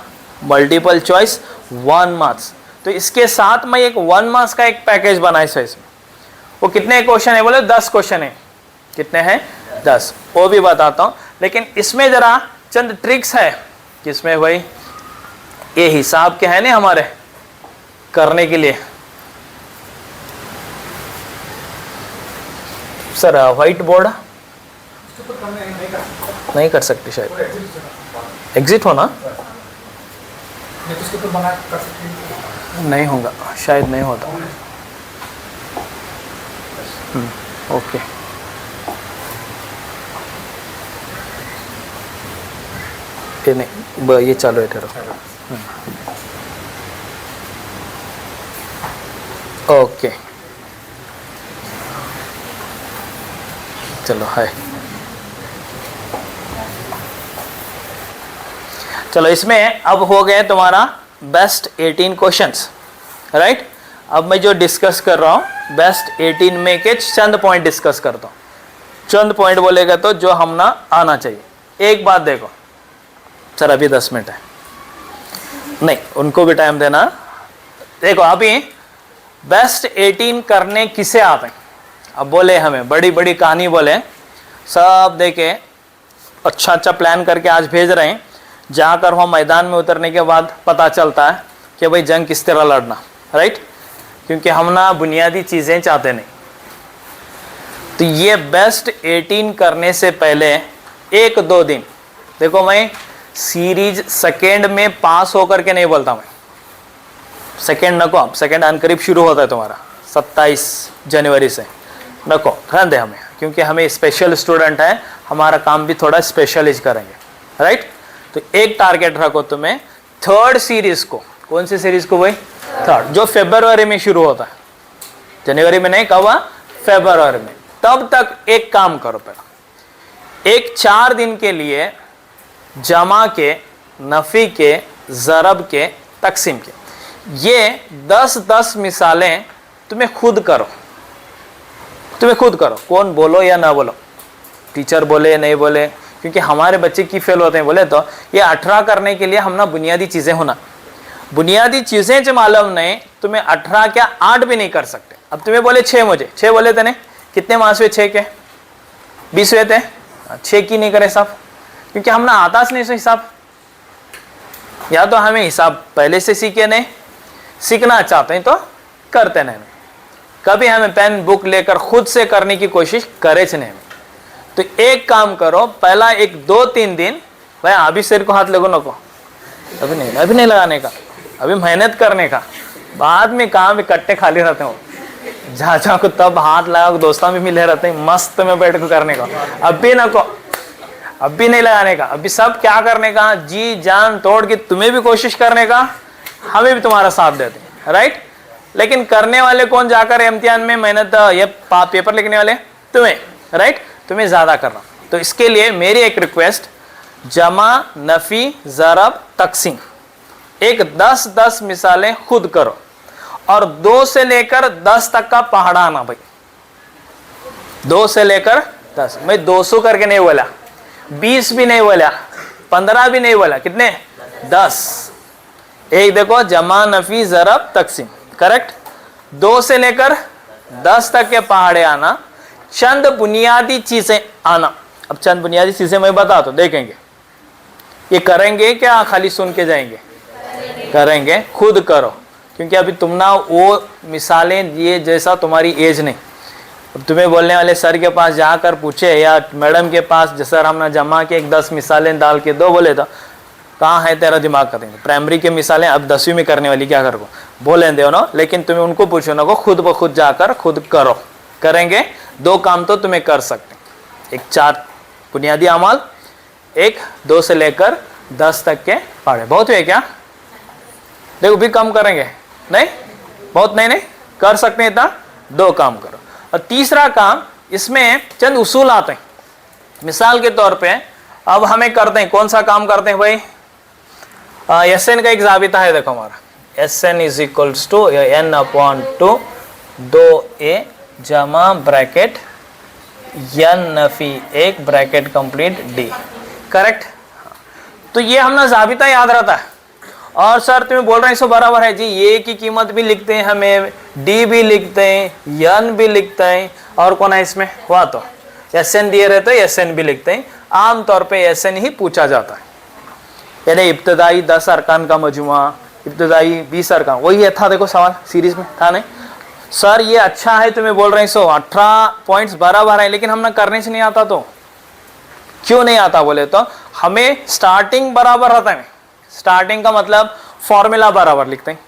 B: मल्टीपल चॉइस 1 मार्क्स। तो इसके साथ मैं एक 1 मार्क्स का एक पैकेज बनाया है इसमें। वो कितने क्वेश्चन है बोले, 10 क्वेश्चन है। कितने हैं, 10, वो भी बताता हूँ। लेकिन इसमें जरा चंद ट्रिक्स है, किसमें भाई ये हिसाब के है ना हमारे करने के लिए। सर व्हाइट बोर्ड नहीं कर सकते शायद, एग्जिट होना नहीं होगा शायद, नहीं होता। ओके ये नहीं, ये चालू है ठहरो। ओके चलो है, चलो इसमें अब हो गए तुम्हारा बेस्ट 18 क्वेश्चंस, राइट। अब मैं जो डिस्कस कर रहा हूँ बेस्ट 18 में के चंद पॉइंट डिस्कस करता हूँ। चंद पॉइंट बोलेगा तो जो हम ना आना चाहिए। एक बात देखो सर, अभी 10 मिनट है, नहीं उनको भी टाइम देना। देखो अभी बेस्ट 18 करने किसे आते हैं, अब बोले हमें बड़ी बड़ी कहानी बोले सब देखे, अच्छा अच्छा प्लान करके आज भेज रहे हैं, जाकर वहाँ मैदान में उतरने के बाद पता चलता है कि भाई जंग किस तरह लड़ना, राइट। क्योंकि हम ना बुनियादी चीज़ें चाहते नहीं। तो ये बेस्ट 18 करने से पहले 1-2 दिन, देखो मैं सीरीज सेकेंड में पास होकर के नहीं बोलता, मैं सेकेंड नको, अब सेकेंड अनकरीब शुरू होता है तुम्हारा 27 जनवरी से, नको रहने दे हमें, क्योंकि हमें स्पेशल स्टूडेंट है, हमारा काम भी थोड़ा स्पेशलाइज करेंगे, राइट। तो एक टारगेट रखो तुम्हें, 3rd सीरीज को, कौन सी सीरीज को भाई, 3rd, जो फरवरी में शुरू होता है, जनवरी में नहीं, कब, फरवरी में। तब तक एक काम करो, पहले एक 4 दिन के लिए जमा के, नफी के, ज़रब के, तकसीम के, ये 10-10 मिसालें तुम्हें खुद करो, तुम्हें खुद करो, कौन बोलो या ना बोलो, टीचर बोले या नहीं बोले, क्योंकि हमारे बच्चे की फेल होते हैं बोले तो ये 18 करने के लिए हम ना बुनियादी चीज़ें होना, बुनियादी चीज़ें जो मालूम नहीं, तुम्हें 18 क्या 8 भी नहीं कर सकते। अब तुम्हें बोले 6, मुझे 6 बोले थे, नहीं कितने मार्क्स हुए, 6 के 20 हुए थे, 6 की नहीं करे साहब, क्योंकि हम ना आता नहीं सो हिसाब, या तो हमें हिसाब पहले से सीखे नहीं, सीखना चाहते हैं तो करते नहीं, कभी हमें पेन बुक लेकर खुद से करने की कोशिश करे नहीं। तो एक काम करो, पहला 1-2-3 दिन भाई अभी सिर को हाथ लगो नको, अभी नहीं लगाने का, अभी मेहनत करने का, बाद में काम इकट्ठे खाली रहते हो, जहाँ जहाँ को तब हाथ लगा के दोस्तों में मिले रहते हैं, मस्त में बैठ के करने का। अब भी नहीं लगाने का, अभी सब क्या करने का, जी जान तोड़ के तुम्हें भी कोशिश करने का, हमें भी तुम्हारा साथ देते हैं, राइट। लेकिन करने वाले कौन, जाकर इम्तिहान में मेहनत ये पेपर लिखने वाले तुम्हें, राइट, तुम्हें ज्यादा करना। तो इसके लिए मेरी एक रिक्वेस्ट, जमा, नफी, ज़रब, तकसीम, एक 10-10 मिसालें खुद करो और 2 से लेकर 10 तक का पहाड़ाना भाई, 2 से लेकर 10। मैं 200 करके नहीं बोला, 20 भी नहीं बोला, 15 भी नहीं बोला, कितने, 10। एक देखो, जमा, नफी, ज़रब, तकसीम, करेक्ट। 2 से लेकर 10 तक के पहाड़े आना, चंद बुनियादी चीजें आना। अब चंद बुनियादी चीजें मैं बता तो देखेंगे, ये करेंगे क्या, खाली सुन के जाएंगे, करेंगे, खुद करो, क्योंकि अभी तुम ना वो मिसालें ये जैसा तुम्हारी एज नहीं। अब तुम्हें बोलने वाले सर के पास जाकर पूछे या मैडम के पास, जैसा हम ना जमा के एक 10 मिसालें डाल के दो, बोले तो कहाँ है तेरा दिमाग का देंगे। प्राइमरी की मिसालें अब 10वीं में करने वाली, क्या करो, बोले दो ना, लेकिन तुम्हें उनको पूछो ना को खुद ब खुद जाकर खुद करो, करेंगे। 2 काम तो तुम्हें कर सकते, एक 4 बुनियादी अमाल, एक 2 से लेकर 10 तक के पढ़े। बहुत हुए क्या, देखो भी कम करेंगे, नहीं बहुत नहीं कर सकते हैं इतना, 2 काम करो। और तीसरा काम, इसमें चंद उसूल आते हैं। मिसाल के तौर पे अब हमें करते हैं, कौन सा काम करते हैं भाई, SN का एक जाबिता है, देखो हमारा SN is equals to N/2 2A जमा bracket N Nafi 1 bracket complete D, correct. तो ये हम ना जाबिता याद रहता है। और सर तुम्हें बोल रहे हैं इसको बराबर है जी, ये की कीमत भी लिखते हैं हमें, D भी लिखते हैं, N भी लिखते हैं, और कौन है इसमें, हुआ तो SN दिए रहते हैं, SN भी लिखते हैं। आमतौर पे SN ही पूछा जाता है, यानी इब्तदाई 10 अरकान का मजमुआ, इब्तदाई 20 अरकान, वही है था, देखो सवाल सीरीज में था नहीं। सर ये अच्छा है, तुम्हें बोल रहे हैं 18 पॉइंट्स बराबर है, लेकिन हम ना करने से नहीं आता, तो क्यों नहीं आता बोले तो हमें स्टार्टिंग बराबर रहता है। स्टार्टिंग का मतलब फॉर्मूला बराबर लिखते हैं,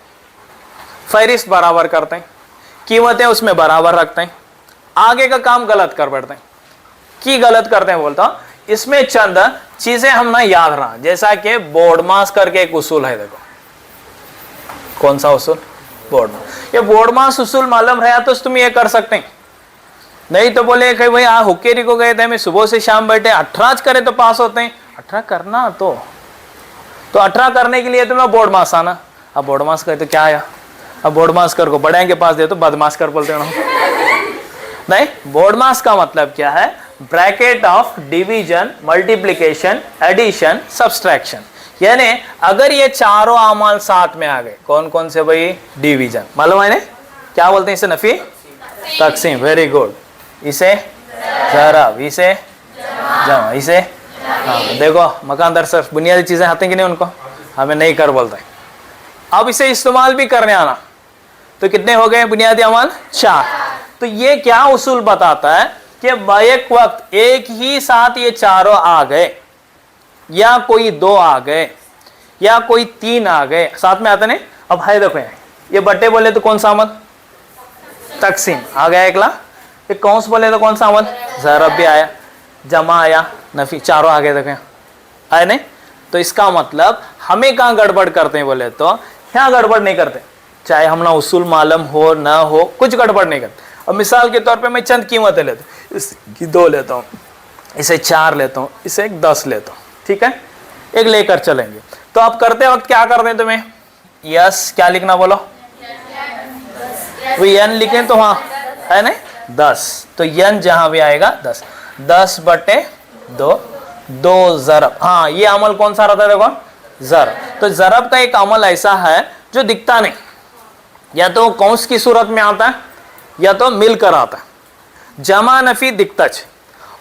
B: फहरिस्त बराबर करते हैं, कीमतें उसमें बराबर रखते हैं, आगे का काम गलत कर बैठते हैं। की गलत करते हैं बोलता हूं, इसमें चंद चीजें हम ना याद रहा, जैसा कि बोर्ड मास करके एक उसूल है, देखो कौन सा उसूल, बोर्ड मास। ये बोर्ड मास उसूल मालूम रहा तो तुम ये कर सकते हैं, नहीं तो बोले कहीं भाई हुक्केरी को गए थे, मैं सुबह से शाम बैठे 18 करे तो पास होते हैं। 18 करना तो 18 करने के लिए तुम्हें बोर्ड मास आना। अब बोर्ड मास करे तो क्या आया, अब बोर्ड मास कर को बड़े के पास दे तो बदमाश कर बोलते हो नहीं। बोर्ड मास का मतलब क्या है, bracket of division, multiplication, addition, subtraction. यानी अगर ये चारों अमाल साथ में आ गए, कौन कौन से भाई, डिवीजन मालूम है ना, क्या बोलते हैं इसे, नफी, तकसीम, वेरी गुड, इसे ज़रब, इसे जमा, इसे हाँ देखो मकानदार सर बुनियादी चीजें आती कि नहीं, उनको हमें नहीं कर बोलते। अब इसे इस्तेमाल भी करने आना, तो कितने हो गए बुनियादी अमाल, 4। तो ये क्या उसूल बताता है कि एक वक्त एक ही साथ ये चारों आ गए, या कोई 2 आ गए, या कोई 3 आ गए, साथ में आते नहीं। अब है देखो ये बट्टे बोले तो कौन सा अमल, तकसीम आ गया एकला, ये कौंस बोले तो कौन सा अमल, ज़रब भी आया, जमा आया, नफी, चारों आ गए, देखो आए नहीं। तो इसका मतलब हमें कहाँ गड़बड़ करते हैं बोले तो यहाँ गड़बड़ नहीं करते, चाहे हम ना उसूल मालूम हो ना हो, कुछ गड़बड़ नहीं करते। अब मिसाल के तौर पे मैं चंद कीमतें लेता हूँ, इसकी 2 लेता हूँ, इसे 4 लेता हूँ, इसे एक 10 लेता हूँ, ठीक है, एक लेकर चलेंगे। तो अब करते वक्त क्या करते हैं तुम्हें, यस क्या लिखना बोलो, वो n लिखें तो हाँ है ना 10, तो n जहां भी आएगा 10, 10/2, 2 ज़रब। हाँ ये अमल कौन सा रहता है देखो, ज़रब। तो ज़रब का एक अमल ऐसा है जो दिखता नहीं, या तो कौंस की सूरत में आता है या तो मिलकर आता है। जमा नफी दिखताच,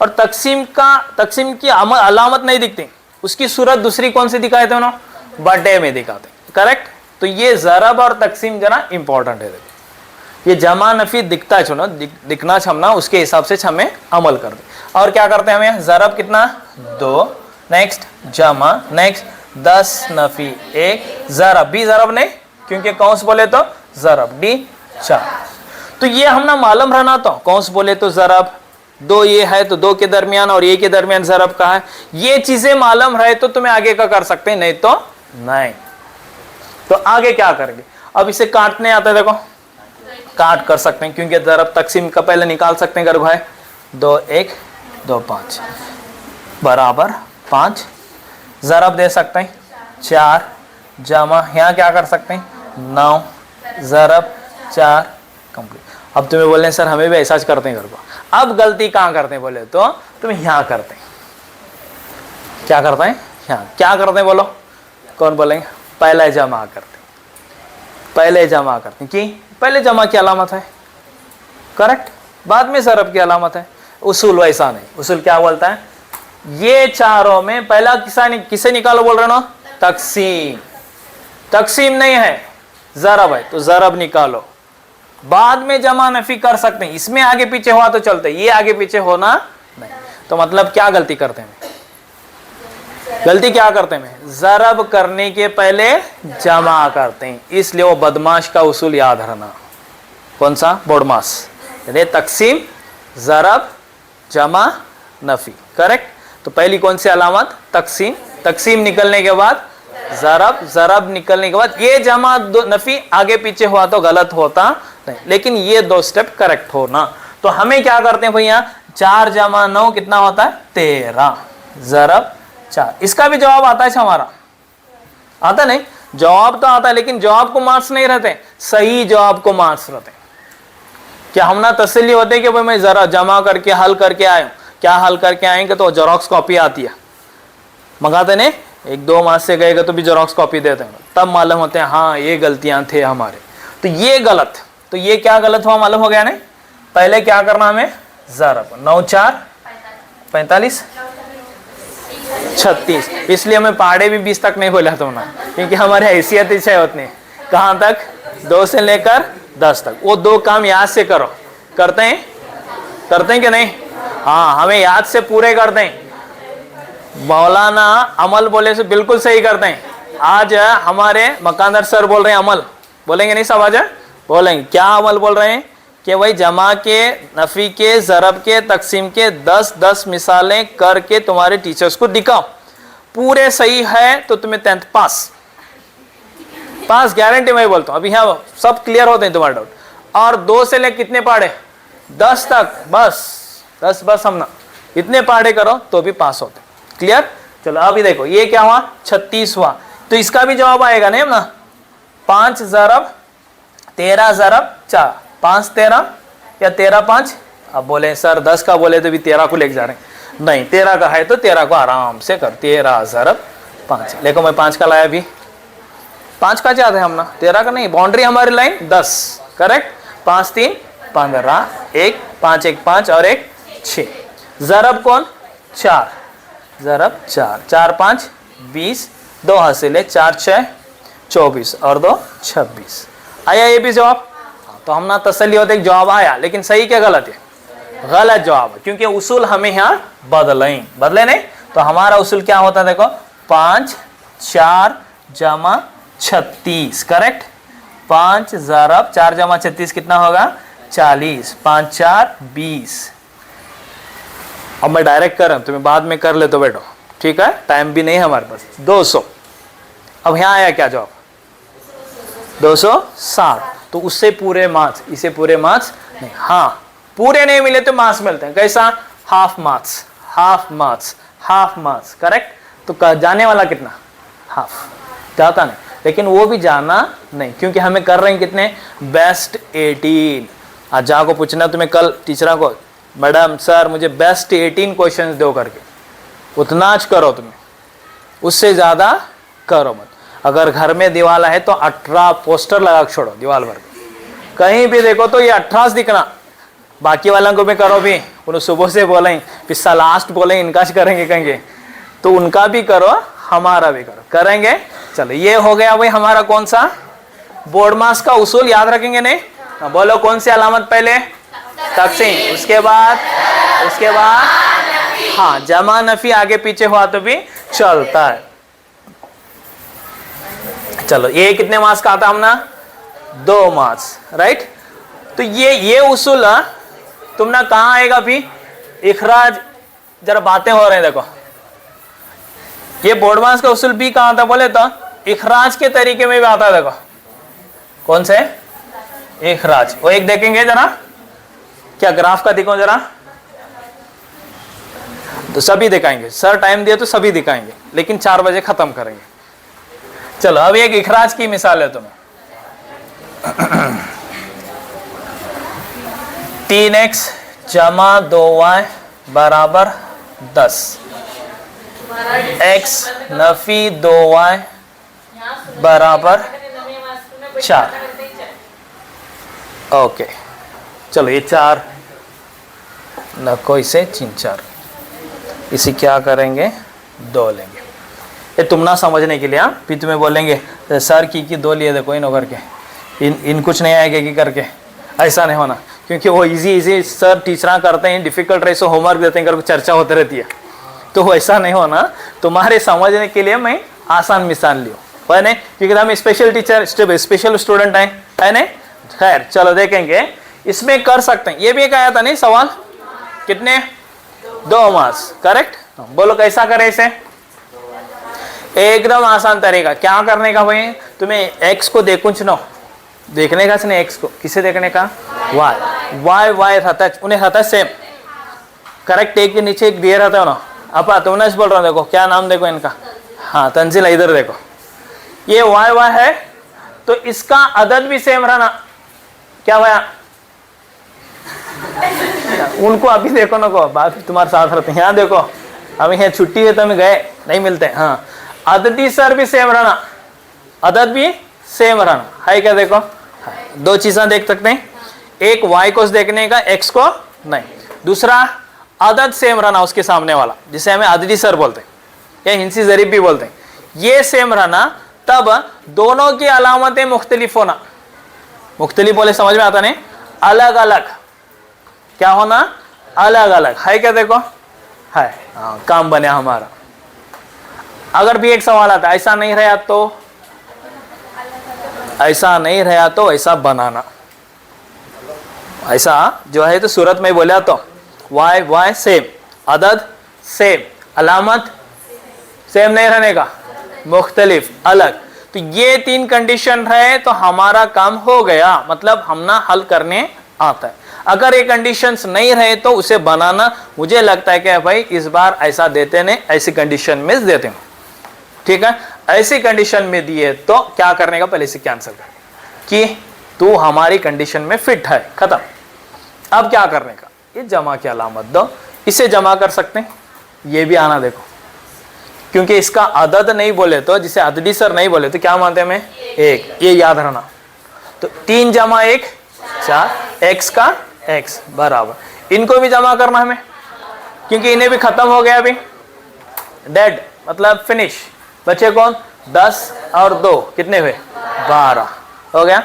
B: और तकसीम की अमल अलामत नहीं दिखती, उसकी सूरत दूसरी कौन सी दिखाए थे ना, बटे में दिखाते, करेक्ट। तो ये ज़रब और तकसीम जरा इंपॉर्टेंट है, देखो ये जमा नफी दिखता छो ना, दिखना छमना, उसके हिसाब से हमें अमल कर दे। और क्या करते हैं हमें, ज़रब कितना 2, नेक्स्ट जमा, नेक्स्ट 10 नफी 1, ज़रब भी ज़रब नहीं क्योंकि कौंस बोले तो ज़रब डी 4। तो ये हम ना मालूम रहना, तो कौन बोले तो ज़रब, दो ये है तो दो के दरमियान और ये के दरमियान ज़रब का है, ये चीजें मालूम रहे तो तुम्हें आगे का कर सकते हैं, नहीं तो नहीं। तो आगे क्या करेंगे, अब इसे काटने आता है, देखो काट कर सकते हैं क्योंकि ज़रब तकसीम का पहले निकाल सकते हैं। कर भाई 2 1 2 5 बराबर 5, ज़रब दे सकते हैं 4 जमा, यहाँ क्या कर सकते हैं 9 ज़रब 4 कंप्लीट। अब तुम्हें बोले सर हमें भी ऐसा करते हैं घर को, अब गलती कहाँ करते हैं बोले तो तुम्हें यहाँ करते हैं, क्या करते हैं यहाँ, क्या करते हैं बोलो, कौन बोलेंगे, पहले जमा करते हैं, पहले जमा करते हैं, कि पहले जमा की अलामत है करेक्ट, बाद में ज़रब की अलामत है। उसूल वैसा नहीं, उसूल क्या बोलता है, ये चारों में पहला किसे निकालो बोल रहे ना, तकसीम, तकसीम नहीं है ज़रब है तो ज़रब निकालो, बाद में जमा नफी कर सकते हैं, इसमें आगे पीछे हुआ तो चलते, ये आगे पीछे होना नहीं। तो मतलब क्या गलती करते हैं, गलती क्या करते हैं, ज़रब करने के पहले जमा करते हैं, इसलिए वो बदमाश का उसूल याद रखना, कौन सा, बोडमास, तकसीम ज़रब जमा नफी करेक्ट। तो पहली कौन सी अलामत, तकसीम, तकसीम निकलने के बाद ज़रब, ज़रब निकलने के बाद ये जमा नफी आगे पीछे हुआ तो गलत होता नहीं, लेकिन ये 2 स्टेप करेक्ट होना। तो हमें क्या करते हैं भैया, 4 जमा 9 कितना होता है 13, ज़रब 4। इसका भी जवाब आता है हमारा, आता नहीं, जवाब तो आता है लेकिन जवाब को मार्क्स नहीं रहते, सही जवाब को मार्क्स रहते। क्या हम ना तसल्ली होते कि भाई मैं जरा जमा करके हल करके आया, क्या हल करके आएंगे तो जेरोक्स कॉपी आती है, मंगाते नहीं, 1-2 मास से गएगा तो भी जेरोक्स कॉपी देते हैं, तब मालूम होते हैं हाँ ये गलतियां थे हमारे, तो ये गलत, तो ये क्या गलत हुआ मालूम हो गया नहीं। पहले क्या करना हमें, ज़रब 9 4 45 36, इसलिए हमें पहाड़े भी 20 तक नहीं बोला तुमने, क्योंकि हमारी हैसियत ही है उतनी, कहाँ तक, 2 से लेकर 10 तक। वो 2 काम याद से करो, करते हैं कि नहीं, हाँ हमें याद से पूरे करते हैं। मौलाना अमल बोले से बिल्कुल सही करते हैं। आज हमारे मकानदार सर बोल रहे हैं अमल, बोलेंगे नहीं सब आज बोलेंगे, क्या अमल बोल रहे हैं कि भाई जमा के, नफ़ी के, ज़रब के, तकसीम के 10-10 मिसालें करके तुम्हारे टीचर्स को दिखाओ, पूरे सही है तो तुम्हें 10th पास गारंटी मैं बोलता हूँ। अभी यहाँ सब क्लियर होते हैं तुम्हारे डाउट, और 2 से ले कितने पढ़े 10 तक, बस हम ना इतने पढ़े करो तो भी पास होते, क्लियर। चलो अभी देखो ये क्या हुआ 36 हुआ, तो इसका भी जवाब आएगा नहीं ना, 5 ज़रब 13 ज़रब 4, 5 13 या 13 5। अब बोले सर 10 का बोले तो भी 13 को लेके जा रहे हैं, नहीं 13 का है तो 13 को आराम से कर, 13 ज़रब 5। देखो मैं 5 का लाया भी, 5 का चाहते हैं हम ना, 13 का नहीं, बाउंड्री हमारी लाइन 10 करेक्ट, 5 3 15, 1 5 1 5 और 1 6, ज़रब कौन 4, ज़रब 4, 4 5 20, 2 हासिल 4 6 24 और 2 26। आया ये भी जवाब, तो हम ना तसल्ली होते जवाब आया, लेकिन सही क्या गलत है, गलत जवाब है, क्योंकि उसूल हमें यहाँ बदले नहीं। तो हमारा उसूल क्या होता है देखो, 5 4 जमा 36 करेक्ट, 5 ज़रब 4 जमा 36 कितना होगा 40, 5 4 20। अब मैं डायरेक्ट कर रहा हूँ, तुम्हें बाद में कर ले तो बैठो, ठीक है, टाइम भी नहीं है हमारे पास। 200, अब यहाँ आया क्या जवाब 260, तो उससे पूरे मार्क्स, इसे पूरे मार्क्स नहीं, हाँ पूरे नहीं मिले तो मार्क्स मिलते हैं, कैसा, हाफ मार्क्स करेक्ट। तो जाने वाला कितना, हाफ, जाता नहीं, लेकिन वो भी जाना नहीं, क्योंकि हमें कर रहे हैं कितने, बेस्ट 18। आज जाको पूछना तुम्हें कल टीचर को, मैडम सर मुझे बेस्ट 18 क्वेश्चंस दो करके, उतना करो तुम्हें, उससे ज़्यादा करो मत। अगर घर में दीवार है तो 18 पोस्टर लगा के छोड़ो दीवार पर, कहीं भी देखो तो ये 18 दिखना, बाकी वालों को भी करो भी, उन्हें सुबह से बोलें पिस्सा लास्ट बोलें इनका करेंगे कहेंगे, तो उनका भी करो हमारा भी करो, करेंगे। चलो ये हो गया भाई हमारा कौन सा, बोर्ड मास का उसूल याद रखेंगे नहीं, बोलो कौन सी अलामत पहले, तकसीम, उसके बाद हाँ जमा नफी आगे पीछे हुआ तो भी चलता है। चलो ये कितने मार्क्स का आता हमना, 2 मार्क्स राइट। तो ये उसूल तुमने कहाँ आएगा अभी, इखराज, जरा बातें हो रहे हैं देखो, ये बोर्डमास का उसूल भी कहाँ आता बोले तो इखराज के तरीके में भी आता है। देखो कौन से, इखराज। वो एक देखेंगे जरा, क्या ग्राफ का दिखाऊं जरा, तो सभी दिखाएंगे, सर टाइम दिया तो सभी दिखाएंगे, लेकिन 4 बजे खत्म करेंगे। चलो अब एक इखराज की मिसाल है तुम्हें, 3x जमा 2y बराबर 10, x नफी 2y बराबर 4। ओके चलो ये 4 नको, इसे 3-4, इसे क्या करेंगे 2 लेंगे। ये तुम ना समझने के लिए, हाँ फिर तुम्हें बोलेंगे सर की 2 लिए देखो इन करके, इन कुछ नहीं आएगा की करके, ऐसा नहीं होना, क्योंकि वो इजी सर टीचर करते हैं, डिफिकल्ट रहे सो होमवर्क देते हैं, करके चर्चा होती रहती है, तो वो ऐसा नहीं होना। तुम्हारे समझने के लिए मैं आसान मिसाल लियो है ना, क्योंकि हम स्पेशल टीचर स्पेशल स्टूडेंट हैं, है ना। खैर चलो देखेंगे, इसमें कर सकते हैं। ये भी एक आया था नहीं सवाल, कितने 2 मार्क्स, करेक्ट। बोलो कैसा करें इसे, एकदम आसान तरीका क्या करने का भाई, तुम्हें x को देखो चुनो, देखने का नहीं, x को किसे देखने का, y रहता है, उन्हें रहता है सेम, करेक्ट। एक के नीचे एक दिए रहता है ना। अब तुमने बोल रहा हूँ, देखो क्या नाम देखो इनका, हाँ तंजिल, इधर देखो, ये y है, तो इसका अदद भी सेम रहना, क्या भैया उनको अभी देखो ना को, बात तुम्हारे साथ रहते हैं, यहाँ देखो अभी यहाँ छुट्टी है तो हमें गए नहीं मिलते, हाँ अददी सर भी सेम रहना, अदद भी सेम रहना है क्या, देखो 2 चीजें देख सकते हैं, एक y को देखने का, x को नहीं, दूसरा अदद सेम रहना उसके सामने वाला, जिसे हमें अददी सर बोलते हैं या हिंसी जरीब भी बोलते हैं, ये सेम रहना, तब दोनों की अलामतें मुख्तलिफ होना, मुख्तलिफ बोले समझ में आता नहीं, अलग अलग क्या होना, अलग अलग है क्या, देखो है, हाँ काम बने हमारा। अगर भी एक सवाल आता ऐसा नहीं रहा तो, ऐसा नहीं रहा तो ऐसा बनाना, ऐसा जो है तो सूरत में बोला तो y सेम, अदद सेम, अलामत सेम नहीं रहने का, मुख्तलिफ अलग, तो ये 3 कंडीशन है तो हमारा काम हो गया, मतलब हम ना हल करने आता है। अगर ये कंडीशंस नहीं रहे तो उसे बनाना, मुझे लगता है कि भाई इस बार ऐसा देते नहीं, ऐसी कंडीशन में देते हैं, ठीक है। ऐसी कंडीशन में दिए तो क्या करने का, पहले से कैंसिल कर कि तू हमारी कंडीशन में फिट है, खत्म। अब क्या करने का, ये जमा की अलामत दो, इसे जमा कर सकते हैं, ये भी आना देखो, क्योंकि इसका अदद नहीं बोले तो, जिसे अददी सर नहीं बोले तो क्या मानते हैं हमें, 1, ये याद रखना। तो 3 जमा 1 4, x का x बराबर, इनको भी जमा करना हमें, क्योंकि इन्हें भी खत्म हो गया अभी, डेड मतलब फिनिश, बचे कौन 10 और 2 कितने हुए 12 हो गया।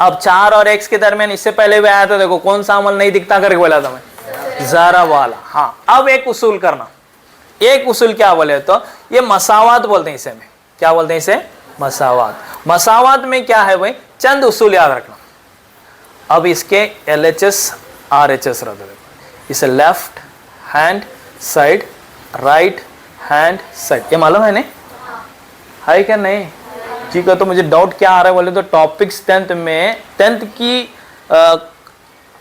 B: अब 4 और x के दरमियान इससे पहले भी आया था, देखो कौन सा अमल नहीं दिखता करके बोला था मैं, जरा वाला। हाँ अब एक उसूल करना, एक उसूल क्या बोले तो ये मसावात बोलते हैं इसे, में क्या बोलते हैं इसे, मसावात। मसावात में क्या है भाई, चंद उसूल याद रखना। अब इसके LHS RHS रहते हैं, इसे left hand side, right hand side, ये मालूम है नहीं, है क्या नहीं, ठीक है। तो मुझे डाउट क्या आ रहा है बोले तो टॉपिक्स 10th में, 10th की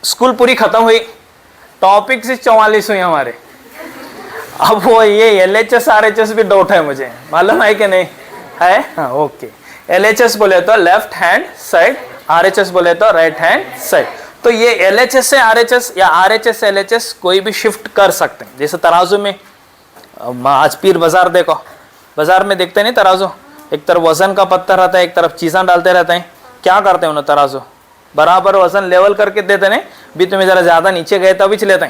B: स्कूल पूरी खत्म हुई, टॉपिक से 44 हुई हमारे। अब वो ये LHS RHS भी डाउट है मुझे, मालूम है कि नहीं है, हाँ ओके। LHS बोले तो लेफ्ट हैंड साइड, RHS बोले तो राइट हैंड साइड। तो ये LHS से RHS या RHS से LHS कोई भी शिफ्ट कर सकते हैं। जैसे तराजू में, आज पीर बाजार देखो, बाजार में देखते नहीं तराजू, एक तरफ वजन का पत्थर रहता है, एक तरफ चीज़ें डालते रहते हैं, क्या करते हैं उन्हें, तराजू बराबर वजन लेवल करके देते नहीं, भी तुम्हें ज़रा ज़्यादा नीचे गए तभी लेते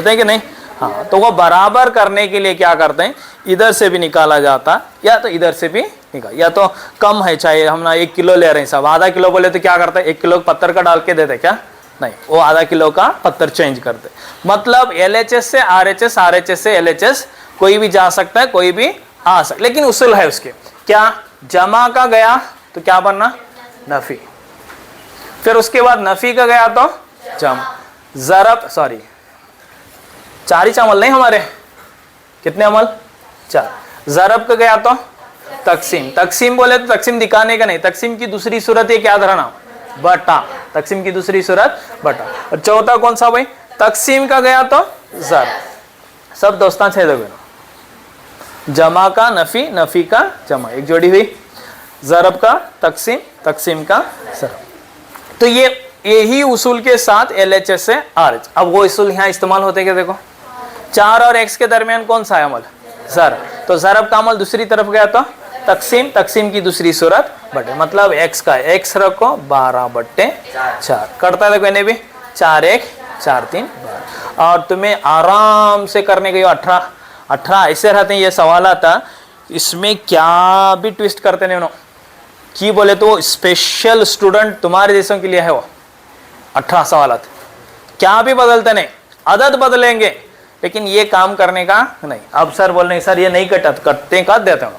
B: हैं कि नहीं, हाँ। तो वो बराबर करने के लिए क्या करते हैं, इधर से भी निकाला जाता या तो इधर से भी निकाल, या तो कम है, चाहे हम ना 1 किलो ले रहे हैं, सब आधा किलो बोले तो क्या करते हैं, 1 किलो पत्थर का डाल के देते क्या, नहीं, वो आधा किलो का पत्थर चेंज करते। मतलब LHS से RHS, RHS से LHS कोई भी जा सकता है, कोई भी आ सकता, लेकिन उसूल है उसके, क्या, जमा का गया तो क्या बनना, नफी, फिर उसके बाद नफी का गया तो जम, जरब सॉरी 4 ही अमल नहीं हमारे, कितने अमल 4। जरब का गया तो तकसीम, तकसीम बोले तो तकसीम दिखाने का नहीं, तकसीम की दूसरी सूरत ये क्या धरना, बटा, तकसीम की दूसरी सूरत बटा। और चौथा कौन सा भाई, तकसीम का गया तो जरब। सब दोस्तान छेद हो गए, जमा का नफी, नफी का जमा, एक जोड़ी हुई, जरब का तकसीम, तकसीम का जरब। तो ये यही उसूल के साथ LHS से RH। अब वो उसूल यहाँ इस्तेमाल होते क्या, देखो 4 और x के दरमियान कौन सा है अमल, जरब, तो जरब का अमल दूसरी तरफ गया तो तकसीम, तकसीम की दूसरी सूरत बटे, मतलब x का x रखो 12/4 करता है, देखो इन्हें भी 4 1 4 3 12। और तुम्हें आराम से करने के 18 ऐसे रहते हैं। ये सवाल आता इसमें क्या भी ट्विस्ट करते नहीं उन्होंने की बोले तो स्पेशल स्टूडेंट तुम्हारे देशों के लिए है वो 18 सवाल क्या भी बदलते नहीं, अदद बदलेंगे लेकिन ये काम करने का नहीं। अब सर बोल रहे सर ये नहीं कटने का देते हैं,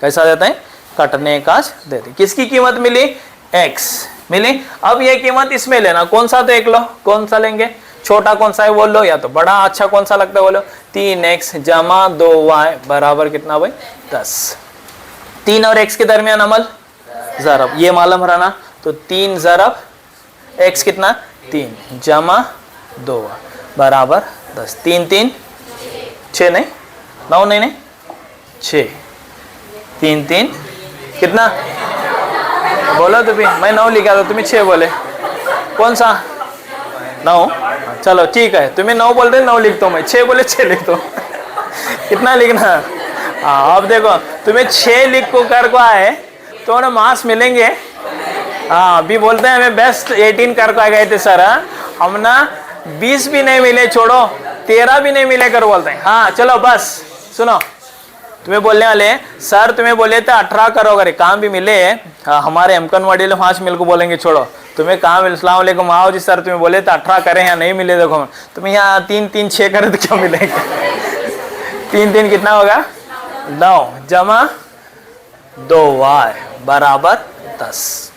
B: कैसा देते हैं, कटने का देते। किसकी कीमत मिली, x मिली। अब ये कीमत इसमें लेना, कौन सा तो एक लो, कौन सा लेंगे, छोटा कौन सा है वो लो, या तो बड़ा अच्छा कौन सा लगता है वो लो। 3x जमा 2y बराबर कितना भाई 10। 3 और x के दरमियान अमल जरब, ये मालूम रहना, तो 3 जरब x कितना 3 जमा 2y बराबर 10। 3 3 6 नहीं 9 नहीं 6 3 3 कितना बोलो तो भी, मैं 9 लिखा था तुम्हें 6 बोले, कौन सा 9, चलो ठीक है, तुम्हें 9 बोल रहे 9 लिखता हूँ मैं, 6 बोले 6 लिख दो कितना लिखना। हाँ अब देखो तुम्हें 6 लिख को कर को आए तो ना मार्क्स मिलेंगे। हाँ अभी बोलते हैं हमें बेस्ट 18 कर को आ गए थे सर, हम ना 20 भी नहीं मिले, छोड़ो 13 भी नहीं मिले कर बोलते हैं। हाँ चलो बस सुनो, तुम्हें बोलने वाले सर तुम्हें बोले थे 18 करो, अगर काम भी मिले हमारे अमकनवाड़ी 5 मिल को बोलेंगे, छोड़ो तुम्हें काम मिले, अस्सलाम वालेकुम आओ जी सर तुम्हें बोले थे 18 करें, यहाँ नहीं मिले, देखो तुम्हें यहाँ 3 3 6 करे तो क्या मिलेगा 3 3 कितना होगा 9 जमा 2y बराबर 10।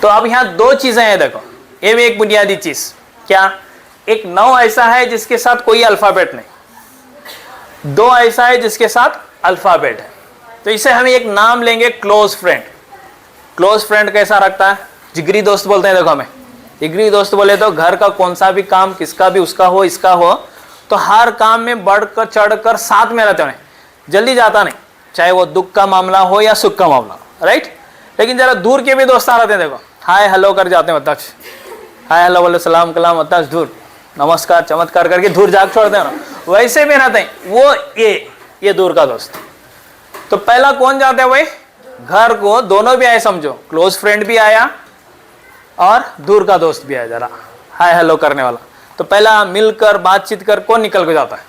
B: तो अब यहाँ 2 चीजें हैं, देखो ये भी एक बुनियादी चीज, क्या, एक 9 ऐसा है जिसके साथ कोई अल्फाबेट नहीं, 2 ऐसा है जिसके साथ अल्फाबेट है, तो इसे हम एक नाम लेंगे क्लोज फ्रेंड। क्लोज फ्रेंड कैसा रखता है, जिगरी दोस्त बोलते हैं। देखो हमें जिगरी दोस्त बोले तो घर का कौन सा भी काम किसका भी उसका हो इसका हो तो हर काम में बढ़कर चढ़कर साथ में रहते हैं, जल्दी जाता नहीं, चाहे वो दुख का मामला हो या सुख का मामला, राइट। लेकिन जरा दूर के भी दोस्त आ रहते हैं, देखो हाय हेलो कर जाते हैं, अध्यक्ष हाय हेलो बोले सलाम कलाम अध्यक्ष दूर नमस्कार चमत्कार करके दूर जाग छोड़ते हैं ना, वैसे भी रहते हैं वो ये दूर का दोस्त। तो पहला कौन जाता है भाई, घर को दोनों भी आए समझो, क्लोज फ्रेंड भी आया और दूर का दोस्त भी आया, जरा हाय हेलो करने वाला। तो पहला मिलकर बातचीत कर कौन निकल के जाता है,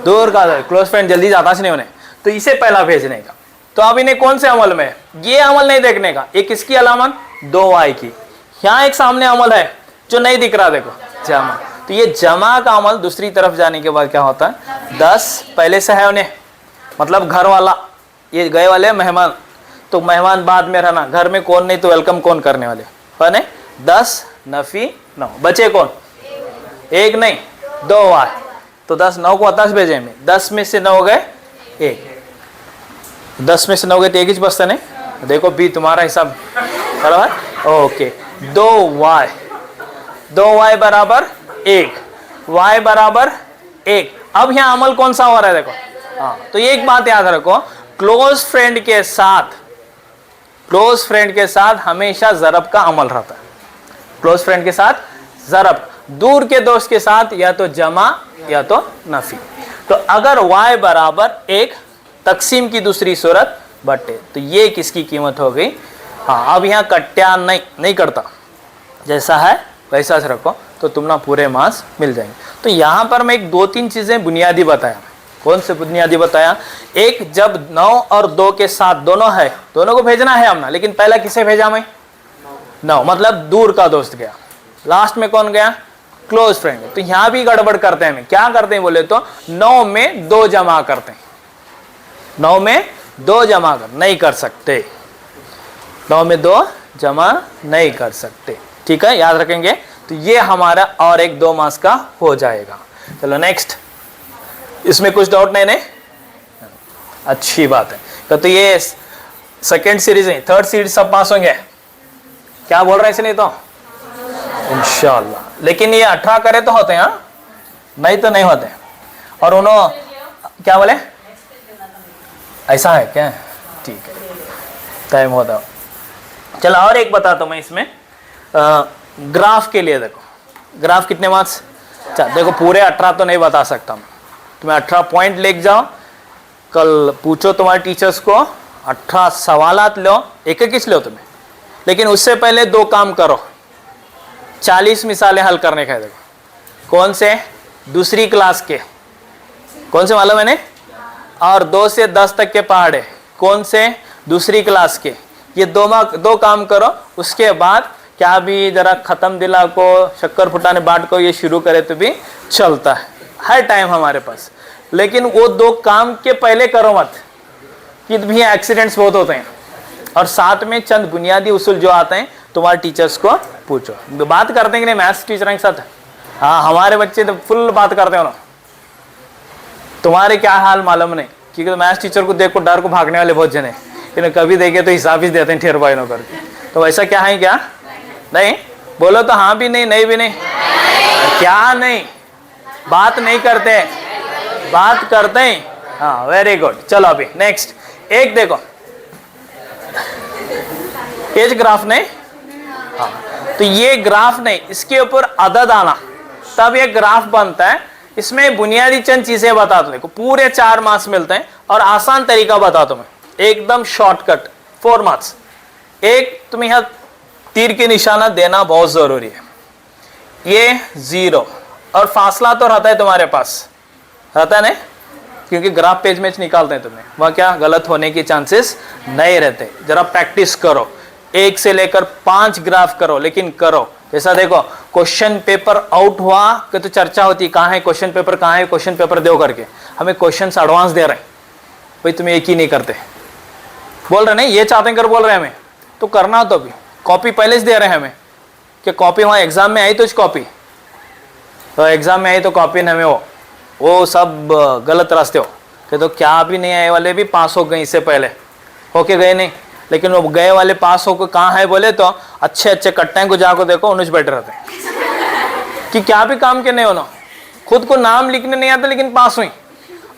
B: दूर का दोस्त, क्लोज फ्रेंड जल्दी जाता नहीं उन्हें, तो इसे पहला भेजने का। तो अब इन्हें कौन से अमल में, ये अमल नहीं देखने का, एक किसकी अलामत 2y की, यहाँ एक सामने अमल है जो नहीं दिख रहा, देखो जमा, तो ये जमा का अमल दूसरी तरफ जाने के बाद क्या होता है 10 पहले से है उन्हें, मतलब घर वाला, ये गए वाले मेहमान, तो मेहमान बाद में रहना, घर में कौन नहीं तो वेलकम कौन करने वाले बने 10 नफी 9, बचे कौन एक नहीं 2y, तो 10 9 को 10 भेजे में, 10 में से 9 गए 1, 10 में से 9 गए तो 1 ही बचता नहीं, देखो बी तुम्हारा हिसाब बराबर ओके। 2y बराबर 1, y बराबर 1। अब यहाँ अमल कौन सा हो रहा है देखो, हाँ तो एक बात याद रखो, क्लोज फ्रेंड के साथ हमेशा जरब का अमल रहता है, क्लोज फ्रेंड के साथ जरब, दूर के दोस्त के साथ या तो जमा या तो नफी। तो अगर y बराबर 1 तकसीम की दूसरी सूरत बटे, तो ये किसकी कीमत हो गई। हाँ अब यहाँ कट्या नहीं करता, जैसा है वैसा से रखो तो तुम ना पूरे मार्क्स मिल जाएंगे। तो यहाँ पर मैं एक 2-3 चीजें बुनियादी बताया, कौन से बुनियादी बताया, एक जब 9 और 2 के साथ दोनों है, दोनों को भेजना है हमने, लेकिन पहला किसे भेजा मैं 9, मतलब दूर का दोस्त गया, लास्ट में कौन गया क्लोज फ्रेंड। तो यहाँ भी गड़बड़ करते हैं, क्या करते हैं बोले तो 9 में 2 जमा करते हैं, 9 में 2 जमा कर नहीं कर सकते, 9 में 2 जमा नहीं कर सकते। ठीक है, याद रखेंगे। तो ये हमारा और एक 2 मास का हो जाएगा। चलो नेक्स्ट, इसमें कुछ डाउट नहीं नहीं, अच्छी बात है। तो ये सेकेंड सीरीज नहीं, थर्ड सीरीज सब पास होंगे, क्या बोल रहे हैं इसलिए तो इंशाल्लाह। लेकिन ये 18 करे तो होते हैं, हाँ, नहीं तो नहीं होते। और उन्होंने क्या बोले, ऐसा है क्या? ठीक है, टाइम होता। चलो और एक बताता हूँ मैं इसमें, ग्राफ के लिए। देखो ग्राफ कितने मार्क्स, देखो पूरे 18 तो नहीं बता सकता मैं, तुम्हें 18 पॉइंट लेके जाओ, कल पूछो तुम्हारे टीचर्स को, 18 सवालात लो, एक एक किस लो तुम्हें। लेकिन उससे पहले 2 काम करो, 40 मिसालें हल करने का है। देखो कौन से, दूसरी क्लास के, कौन से मालूम है मैंने, और 2 से 10 तक के पहाड़े, कौन से, दूसरी क्लास के। ये 2 काम करो, उसके बाद क्या भी जरा ख़त्म दिला को, शक्कर फुटाने बाट को ये शुरू करे तो भी चलता है टाइम हमारे पास। लेकिन वो 2 काम के पहले करो मत, कि भी एक्सीडेंट्स बहुत होते हैं। और साथ में चंद बुनियादी उसूल जो आते हैं तुम्हारे टीचर्स को पूछो। बात करते हैं कि नहीं मैथ्स टीचर के साथ? हाँ, हमारे बच्चे तो फुल बात करते हो ना। तुम्हारे क्या हाल मालूम नहीं, क्योंकि मैथ्स टीचर को देख को डर को भागने वाले बहुत जने, इन्हें कभी देखे तो हिसाब ही देते हैं ठेर बाइनों करके। तो वैसा क्या है क्या? नहीं बोलो तो हाँ भी नहीं, नहीं भी नहीं, क्या नहीं, बात नहीं करते, बात करते हैं। हाँ वेरी गुड। चलो अभी नेक्स्ट एक देखो, एज ग्राफ नहीं, हाँ, तो ये ग्राफ नहीं, इसके ऊपर अदद आना, तब ये ग्राफ बनता है। इसमें बुनियादी चंद चीजें बता दो, देखो पूरे 4 मार्क्स मिलते हैं। और आसान तरीका बता दो मैं, एकदम शॉर्टकट 4 मार्क्स। एक तुम्हें यहाँ तीर के निशाना देना बहुत जरूरी है, ये 0 और फासला तो रहता है तुम्हारे पास, रहता है ना, क्योंकि ग्राफ पेज में निकालते हैं तुम्हें, वहाँ क्या गलत होने के चांसेस नहीं रहते। जरा प्रैक्टिस करो, 1 से लेकर 5 ग्राफ करो, लेकिन करो। जैसा देखो क्वेश्चन पेपर आउट हुआ कि तो चर्चा होती, कहाँ है क्वेश्चन पेपर, कहाँ है क्वेश्चन पेपर, दो करके हमें क्वेश्चन एडवांस दे रहे हैं भाई, तुम एक ही नहीं करते, बोल रहे नहीं, ये चाहते कर बोल रहे हैं हमें, तो करना तो भी कॉपी पहले से दे रहे हैं हमें, कि कॉपी वहाँ एग्जाम में आई तो कॉपी, तो एग्जाम में आई तो कॉपी न हमें वो सब गलत रास्ते हो कि तो क्या भी नहीं आए वाले भी पास हो गए, इससे पहले होके गए नहीं। लेकिन वो गए वाले पास होकर कहाँ है बोले तो अच्छे अच्छे कट्टे को जाकर देखो, उन्हें बैठे रहते हैं कि क्या भी काम के नहीं होना, खुद को नाम लिखने नहीं आता लेकिन पास हुई,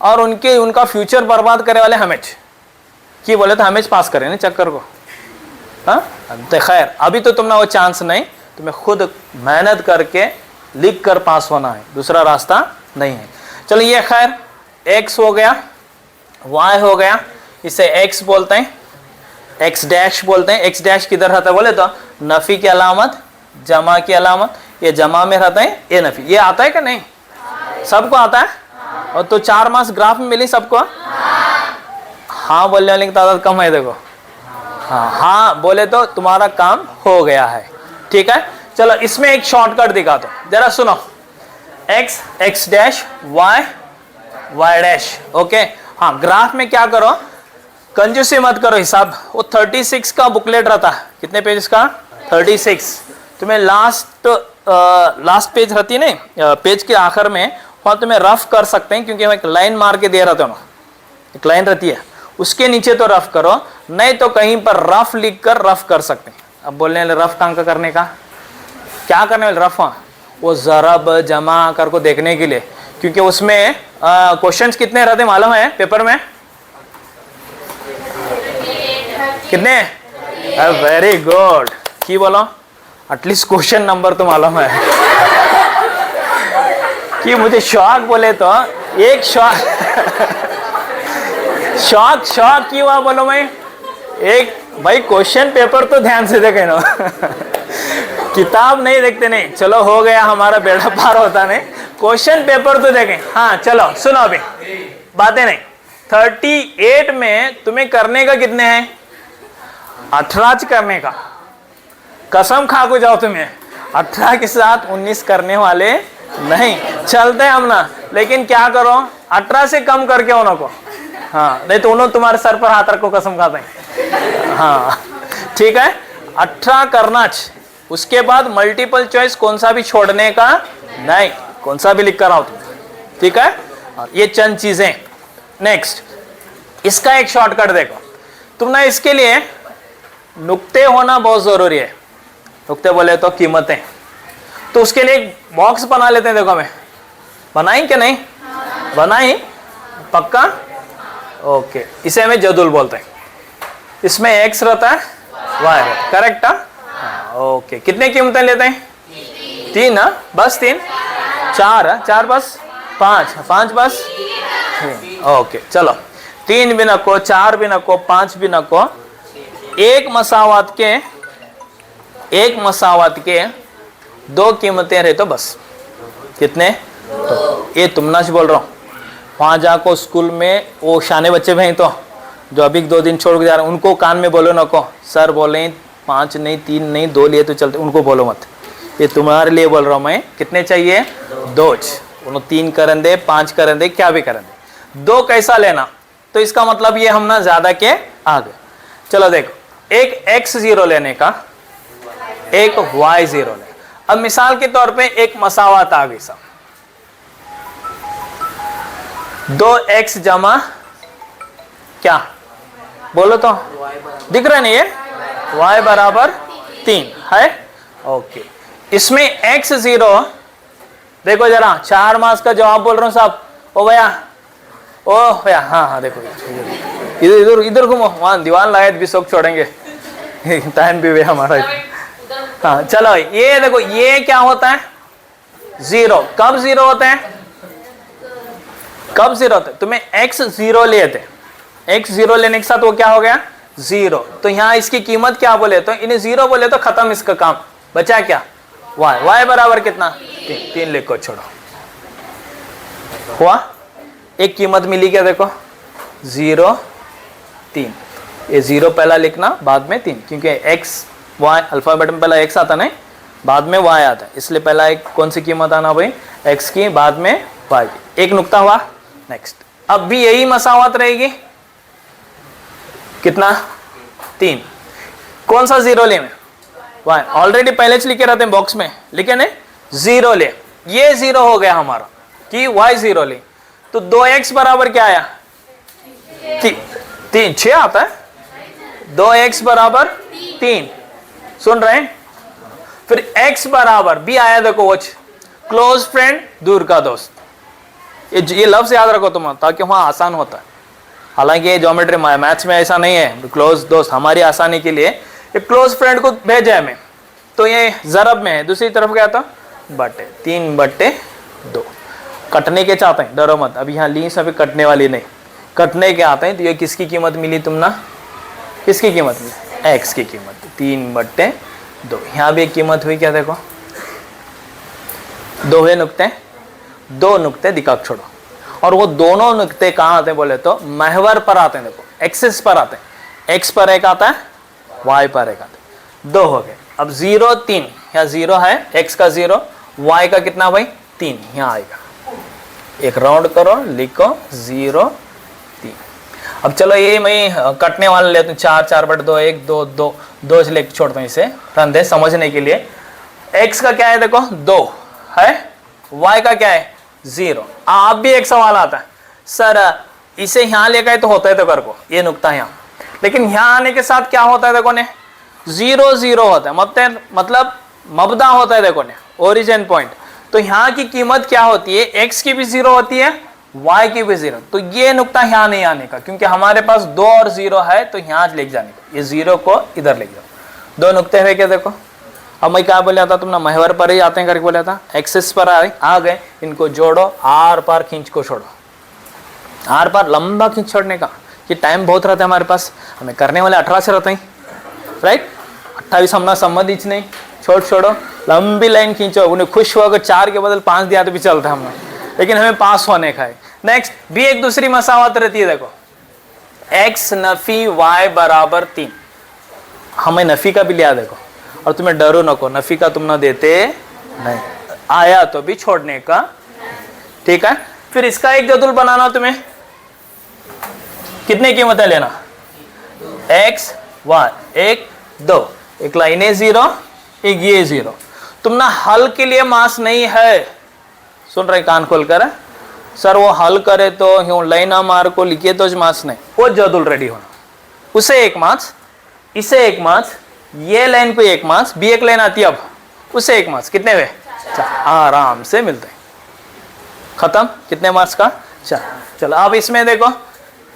B: और उनका फ्यूचर बर्बाद करे वाले हमें कि बोले तो हमें पास करें ना चक्कर को। हाँ तो खैर अभी तो तुमने वो चांस नहीं, तुम्हें खुद मेहनत करके लिख कर पास होना है, दूसरा रास्ता नहीं है। चलो ये खैर x हो गया, y हो गया, इसे x बोलते हैं, x डैश बोलते हैं। x डैश किधर रहता है बोले तो नफी की अलामत, जमा की अलामत, ये जमा में रहता है, ये नफी। ये आता है कि नहीं? सबको आता है। और तो 4 मार्क्स ग्राफ में मिली सबको? हाँ बोलने वाले की तादाद कम है, देखो हाँ हाँ बोले तो तुम्हारा काम हो गया है। ठीक है, चलो इसमें एक शॉर्टकट दिखा दो, जरा सुनो। x x dash y y dash, okay. हाँ ग्राफ में क्या करो, कंजूसी मत करो हिसाब, वो 36 का बुकलेट रहता है, कितने पेज का? 36। तुम्हें लास्ट पेज रहती है ना, पेज के आखिर में, वहाँ तुम्हें रफ कर सकते हैं, क्योंकि हम एक लाइन मार के दे रहते हो ना, एक लाइन रहती है, उसके नीचे तो रफ करो, नहीं तो कहीं पर रफ लिख कर रफ कर सकते हैं। अब बोलने वाले रफ कहाँ का करने का, क्या करने वाले रफ? वो ज़रब जमा कर को देखने के लिए, क्योंकि उसमें क्वेश्चंस कितने रहते मालूम है पेपर में? कितने? वेरी गुड, की बोलो एटलीस्ट क्वेश्चन नंबर तो मालूम है कि मुझे शौक बोले तो एक शौक की हुआ बोलो मैं एक भाई, क्वेश्चन पेपर तो ध्यान से देखे ना किताब नहीं देखते नहीं, चलो हो गया हमारा बेड़ा पार होता नहीं, क्वेश्चन पेपर तो देखें। हाँ चलो सुनो अभी बातें नहीं। 38 में तुम्हें करने का कितने हैं? 18 करने का, कसम खा को जाओ तुम्हें 18 के साथ 19 करने वाले नहीं, चलते हम ना, लेकिन क्या करो 18 से कम करके उन्हों को, हाँ नहीं तो उन्होंने तुम्हारे सर पर हाथ रखो कसम खाते हैं। हाँ ठीक है, 18 करना उसके बाद मल्टीपल चॉइस कौन सा भी छोड़ने का नहीं, कौन सा भी लिख कर आओ तुम, ठीक है। ये चंद चीजें। नेक्स्ट, इसका एक शॉर्टकट देखो तुम ना, इसके लिए नुक्ते होना बहुत जरूरी है। नुक्ते बोले तो कीमतें, तो उसके लिए एक बॉक्स बना लेते हैं। देखो, हमें बनाई कि नहीं बनाई, पक्का, ओके। इसे हमें जदुल बोलते हैं। इसमें एक्स रहता है, वाई रहता है, करेक्ट है, ओके। कितने कीमतें लेते हैं? 3 ना, बस 3, 4 4 बस 5 5 बस 3, ओके। चलो 3 भी नको, 4 भी नको, 5 भी नको, एक मसावत के 2 कीमतें रहे तो बस। कितने? तो ये तुमना से बोल रहा हूँ। वहाँ जाको स्कूल में वो शाने बच्चे भी हैं तो जो अभी 2 दिन छोड़ के जा रहे हैं, उनको कान में बोलो नको, सर बोले 5 नहीं 3 नहीं 2 लिए तो चलते, उनको बोलो मत। ये तुम्हारे लिए बोल रहा हूँ मैं। कितने चाहिए? 2। 3 करन दे, 5 करन दे, क्या भी करन दे, 2 कैसा लेना। तो इसका मतलब ये हम ना ज्यादा के आगे। चलो देखो, एक x0 लेने का, एक y0 ले। अब मिसाल के तौर पे एक मसावत आ गई सब, 2x जमा क्या बोलो तो, दिख रहा नहीं ये, y बराबर 3 है, ओके। इसमें x0 देखो जरा, 4 मास का जवाब बोल रहा हूं साहब। ओ भैया, ओ भैया, हाँ हाँ देखो इधर इधर इधर घूमो, वहां दीवान लायत भी शौक छोड़ेंगे टाइम भी वे हमारा। हाँ चलो, ये देखो, ये क्या होता है? 0। कब 0 होते हैं? कब 0 होते हैं? तुम्हें x0 लेते, x0 लेने के साथ वो क्या हो गया? 0। तो यहाँ इसकी कीमत क्या बोले तो, इन्हें 0 बोले तो खत्म इसका काम। बचा क्या? y बराबर कितना? 3 लिखो, छोड़ो। हुआ? एक कीमत मिली क्या? देखो 0 3, ये 0 पहला लिखना, बाद में 3, क्योंकि x y अल्फाबेट में पहला x आता नहीं, बाद में y आता है, इसलिए पहला एक कौन सी कीमत आना भाई? x की, बाद में y की। एक नुक्ता हुआ। नेक्स्ट, अब भी यही मसावत रहेगी। कितना? 3। कौन सा 0 ले मैं? y ऑलरेडी पहले से लिखे रहते हैं बॉक्स में, लिखे नहीं? 0 ले, ये 0 हो गया हमारा कि y 0 ले, तो 2x बराबर क्या आया? 3 6 आता है, 2x बराबर 3। सुन रहे हैं? फिर x बराबर भी आया, देखो वॉच, क्लोज फ्रेंड, दूर का दोस्त। ये लफ्ज याद रखो तुम, ताकि वहां आसान होता है। हालांकि ज्योमेट्री मैथ्स में ऐसा नहीं है। क्लोज दोस्त हमारी आसानी के लिए, ये क्लोज फ्रेंड को भेजा है मैं, तो ये जरब में है। दूसरी तरफ क्या था? बटे 3/2। कटने के चाहते हैं, डरो मत, अभी यहाँ ली सभी कटने वाली नहीं, कटने के आते हैं। तो ये किसकी कीमत मिली तुम ना? किसकी कीमत मिली? x की कीमत 3/2। यहाँ भी एक कीमत हुई क्या? देखो 2 नुक्ते, 2 नुक्ते दिखा छोड़ो, और वो दोनों नुक्ते कहाँ आते हैं बोले तो महवर पर आते हैं। देखो एक्सिस पर आते हैं, x पर एक आता है, y पर एक आता है, 2 हो गए। अब 0 3, यहाँ 0 है, x का 0, y का कितना भाई? 3, यहाँ आएगा। एक राउंड करो, लिखो 0 3। अब चलो ये मैं कटने वाला लेता हूँ, 4 4/2 1 2 2 2 से लेकर छोड़ता हूँ इसे, रन दे समझने के लिए। x का क्या है? देखो 2 है, y का क्या है? 0। अब भी एक सवाल आता है, सर इसे यहाँ लेकर तो होता है तो कर को, ये नुकता यहाँ, लेकिन यहाँ आने के साथ क्या होता है? देखो ने 0 0 होता है, मतलब मबदा होता है, देखो ने ओरिजिन पॉइंट। तो यहाँ की कीमत क्या होती है? x की भी 0 होती है, y की भी 0। तो ये नुकता यहाँ नहीं आने का, क्योंकि हमारे पास 2 और 0 है, तो यहाँ लेके जाने का, ये 0 को इधर ले जाओ। 2 नुकते हुए क्या? देखो अब मैं क्या बोला था, तुम ना महवर पर ही आते हैं करके बोला था, एक्सिस पर आ गए, इनको जोड़ो, आर पार खींच को छोड़ो, आर पार लंबा खींच छोड़ने का। ये टाइम बहुत रहता है हमारे पास, हमें करने वाले 18 से रहते हैं, राइट? 28 हमना संबंधित नहीं, छोड़ो, लंबी लाइन खींचो, उन्हें खुश होकर 4 के बदल 5 दिया तो भी चलता है हमने, लेकिन हमें पास होने का है। नेक्स्ट भी एक दूसरी मसावत रहती है, देखो x नफी y बराबर 3, हमें नफी का भी लिया देखो, और तुम्हें डरो नको, नफी का तुम ना देते नहीं, आया तो भी छोड़ने का, ठीक है? फिर इसका एक जदुल बनाना, तुम्हें कितने कीमतें लेना? x y 1 2, एक लाइन ए जीरो, एक ये जीरो। तुम ना हल के लिए मास नहीं है, सुन रहे कान खोलकर, सर वो हल करे तो यूं लाइन मार को लिखे तो मास नहीं, वो जदुल रेडी होना, उसे एक मार्क्स, इसे एक मार्क्स, ये लाइन पे एक मार्क्स, बी एक लाइन आती है अब, उसे एक मार्क्स, कितने हुए? 4, आराम से मिलते हैं, खत्म। कितने मार्क्स का? 4। चलो अब इसमें देखो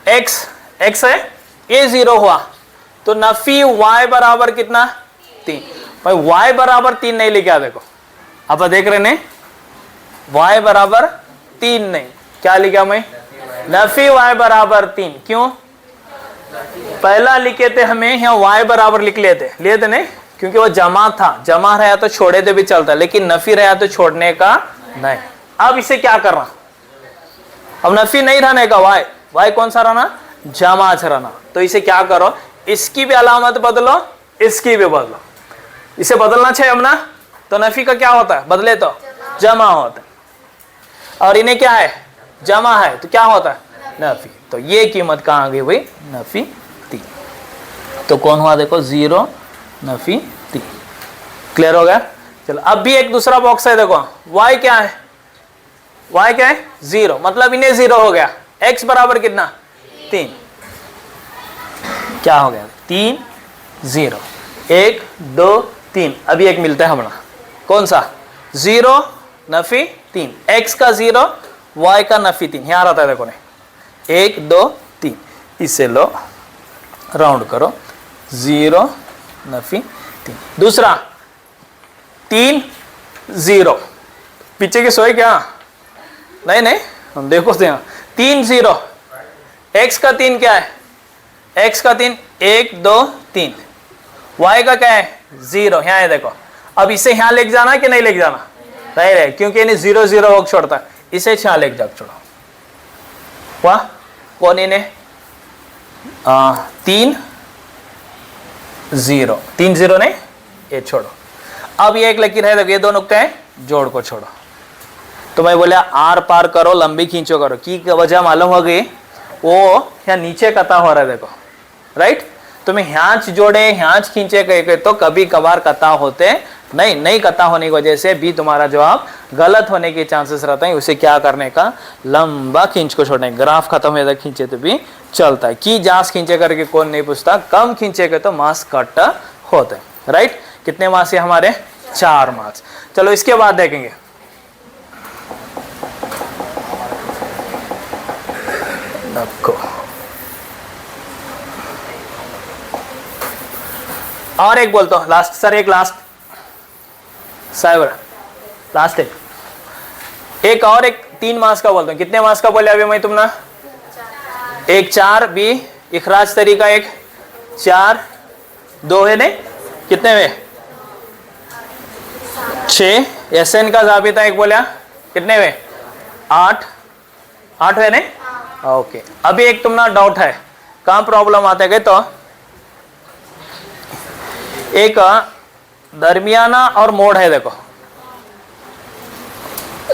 B: x है, ये 0 हुआ तो नफी y बराबर कितना? 3। भाई y बराबर 3 नहीं लिखा, देखो अब देख रहे ने, y बराबर 3 नहीं, क्या लिखा मैं? नफी y बराबर 3। क्यों? पहला लिखे थे हमें यहाँ y बराबर लिख लेते नहीं, क्योंकि वो जमा था, जमा रहा तो छोड़े तो भी चलता, लेकिन नफी रहा तो छोड़ने का नहीं। अब इसे क्या करना? अब नफी नहीं रहने का, y कौन सा रहना? जमा रहना। तो इसे क्या करो, इसकी भी अलामत बदलो, इसकी भी बदलो। इसे बदलना चाहिए हम ना, तो नफी का क्या होता है? बदले तो जमा होता है, और इन्हें क्या है? जमा है, तो क्या होता है? नफी। तो ये कीमत कहाँ आ गई भाई? नफी 3। तो कौन हुआ देखो? 0 नफी 3। क्लियर हो गया? चलो अब भी एक दूसरा बॉक्स है, देखो y क्या है? y क्या है? 0, मतलब इन्हें 0 हो गया। x बराबर कितना? 3। क्या हो गया? 3 0, 1 2 3। अभी एक मिलता है हमारा, कौन सा? 0 नफी 3, x का 0, y का नफी 3। यहां रहता है देखो ने, 1 2 3, इसे लो राउंड करो, 0 नफी 3। दूसरा 3 0, पीछे की सोए क्या? नहीं हम देखो से 3 0, x का 3 क्या है? x का 3 1 2 3, y का क्या है? 0। यहाँ है देखो, अब इसे यहाँ लेके जाना कि नहीं लेके जाना? नहीं रहे, क्योंकि इन्हें 0 0 होकर छोड़ता है, इसे यहाँ लेके जा छोड़ो। वाह, कौन इन्हें? 3 0, 3 0 नहीं, ये छोड़ो। अब ये एक लकीर है देखो, ये 2 नुक्ते हैं, जोड़ को छोड़ो। तो मैं बोला आर पार करो, लंबी खींचो करो, की वजह मालूम हो गई? वो यहाँ नीचे कता हो रहा है देखो, राइट? तुम्हें ह्यांच जोड़े ह्यांच खींचे कहे तो कभी कभार कता होते नहीं कता होने की वजह से भी तुम्हारा जवाब गलत होने के चांसेस रहता है। उसे क्या करने का? लंबा खींच को छोड़ने, ग्राफ खत्म हो खींचे तो भी चलता है। की जास खींचे करके कौन नहीं पूछता, कम खींचे के तो मार्क्स कट होते हैं, राइट? कितने मार्क्स है हमारे? 4 मार्क्स। चलो इसके बाद देखेंगे, और एक बोलता हूँ लास्ट, सर एक लास्ट साइबर लास्ट एक और एक 3 मार्क्स का बोलता हूँ। कितने मार्क्स का बोले अभी मैं तुमने? एक 4 बी इखराज तरीका, एक 4 2 है नहीं, कितने हुए? 6 एसएन का जाबिता एक बोला, कितने हुए? 8 हुए नहीं? ओके। अभी एक तुमना डाउट है, कहाँ प्रॉब्लम आता है? तो एक दरमियाना और मोड है, देखो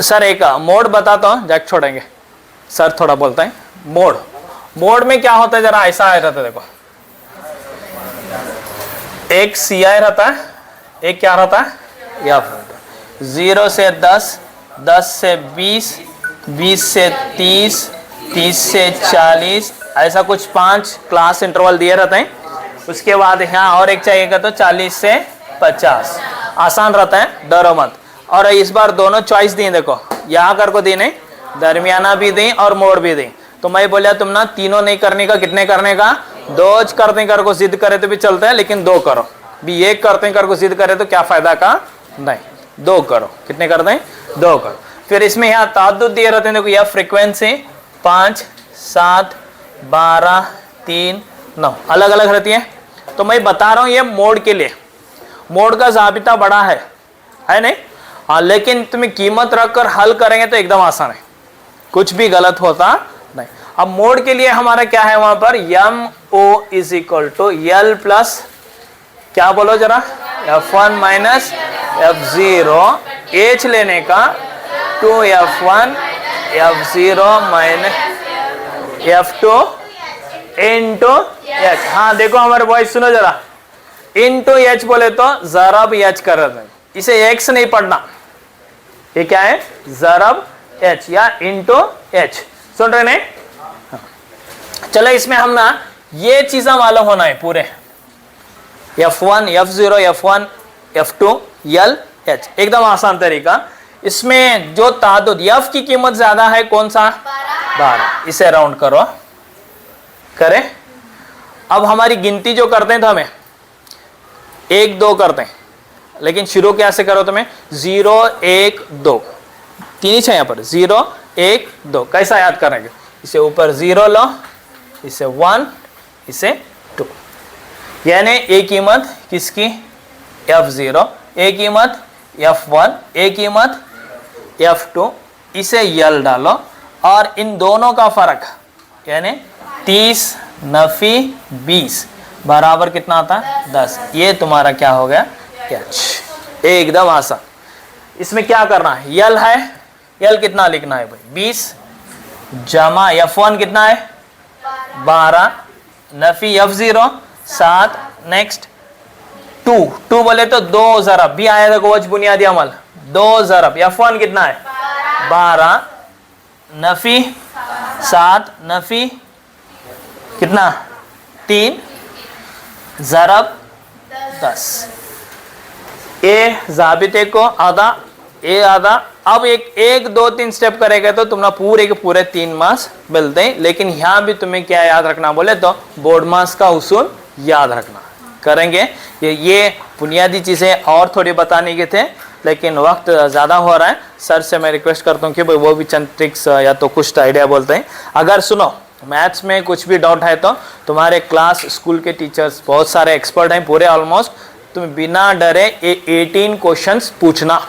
B: सर एक मोड बताता हूं, जैक छोड़ेंगे सर, थोड़ा बोलते हैं। मोड में क्या होता है, जरा ऐसा रहता है देखो, एक CI रहता है, एक क्या रहता है? एफ। 0 से 10, 10 से 20, 20 से 30, 30 से 40, ऐसा कुछ 5 क्लास इंटरवल दिए रहते हैं। उसके बाद यहाँ और एक चाहिएगा तो 40 से 50। आसान रहता है, डरो मत। और इस बार दोनों चॉइस दी, देखो यहाँ कर को दी नहीं, दरमियाना भी दी और मोड़ भी दी। तो मैं बोलिया तुम ना तीनों नहीं करने का, कितने करने का? 2 करते कर को जिद करे तो भी चलता है, लेकिन 2 करो। भी 1 करते कर को जिद करे तो क्या फायदा का? नहीं, 2 करो। कितने कर दें? 2 करो। फिर इसमें यहाँ ताद्दुद दिए रहते हैं, देखो यह फ्रीक्वेंसी 5 7 12 3 9 अलग अलग रहती है। तो मैं बता रहा हूँ ये मोड के लिए, मोड का जाबिता बड़ा है नहीं? हाँ, लेकिन तुम्हें कीमत रखकर हल करेंगे तो एकदम आसान है, कुछ भी गलत होता नहीं। अब मोड के लिए हमारा क्या है वहां पर? MO is equal to L plus क्या बोलो जरा, F1 माइनस F0, H लेने का 2F1 F0 minus F2 into H। हाँ देखो हमारे बॉयज सुनो जरा, इंटू एच बोले तो जरब एच कर रहे हैं, इसे एक्स नहीं पढ़ना, ये क्या है जरब एच या इंटू एच, सुन रहे नहीं? हाँ। चलो इसमें हम ना ये चीजें मालूम होना है पूरे, F1 F0 F1 F2 L H, एकदम आसान तरीका। इसमें जो तादाद F की कीमत ज्यादा है कौन सा? 12, इसे राउंड करो, करें। अब हमारी गिनती जो करते हैं तो हमें 1 2 करते हैं, लेकिन शुरू कैसे करो तुम्हें? 0 1 2, तीन ही है यहाँ पर, 0 1 2। कैसा याद करेंगे? इसे ऊपर 0 लो, इसे 1, इसे 2, यानी एक कीमत किसकी? F0, एक कीमत F1, एक कीमत F2, इसे L डालो और इन दोनों का फर्क यानी 30 नफी 20 बराबर कितना आता है? 10। ये तुम्हारा क्या हो गया? H। एकदम आसान। इसमें क्या करना है? L है, L कितना लिखना है भाई? 20 जमा F1 कितना है? 12 नफी F0 7, नेक्स्ट 2 बोले तो 2 ज़रब भी आया था कोच बुनियादी अमल, 2 ज़रब F1 कितना है? 12 नफी 7 नफी कितना? 3 ज़रब 10। ए जाबिते को आधा, ए आधा। अब एक 2 3 स्टेप करेगा तो तुम्हारा पूरे के पूरे 3 मार्क्स मिलते हैं। लेकिन यहाँ भी तुम्हें क्या याद रखना बोले तो बोर्ड मार्क्स का उसूल याद रखना करेंगे। ये बुनियादी चीज़ें और थोड़ी बताने के थे, लेकिन वक्त ज़्यादा हो रहा है। सर से मैं रिक्वेस्ट करता हूँ कि भाई वो भी चंद ट्रिक्स या तो कुछ आइडिया बोलते हैं। अगर सुनो मैथ्स में कुछ भी डाउट है तो तुम्हारे क्लास स्कूल के टीचर्स बहुत सारे एक्सपर्ट हैं पूरे ऑलमोस्ट, तुम बिना डरे 18 क्वेश्चंस पूछना।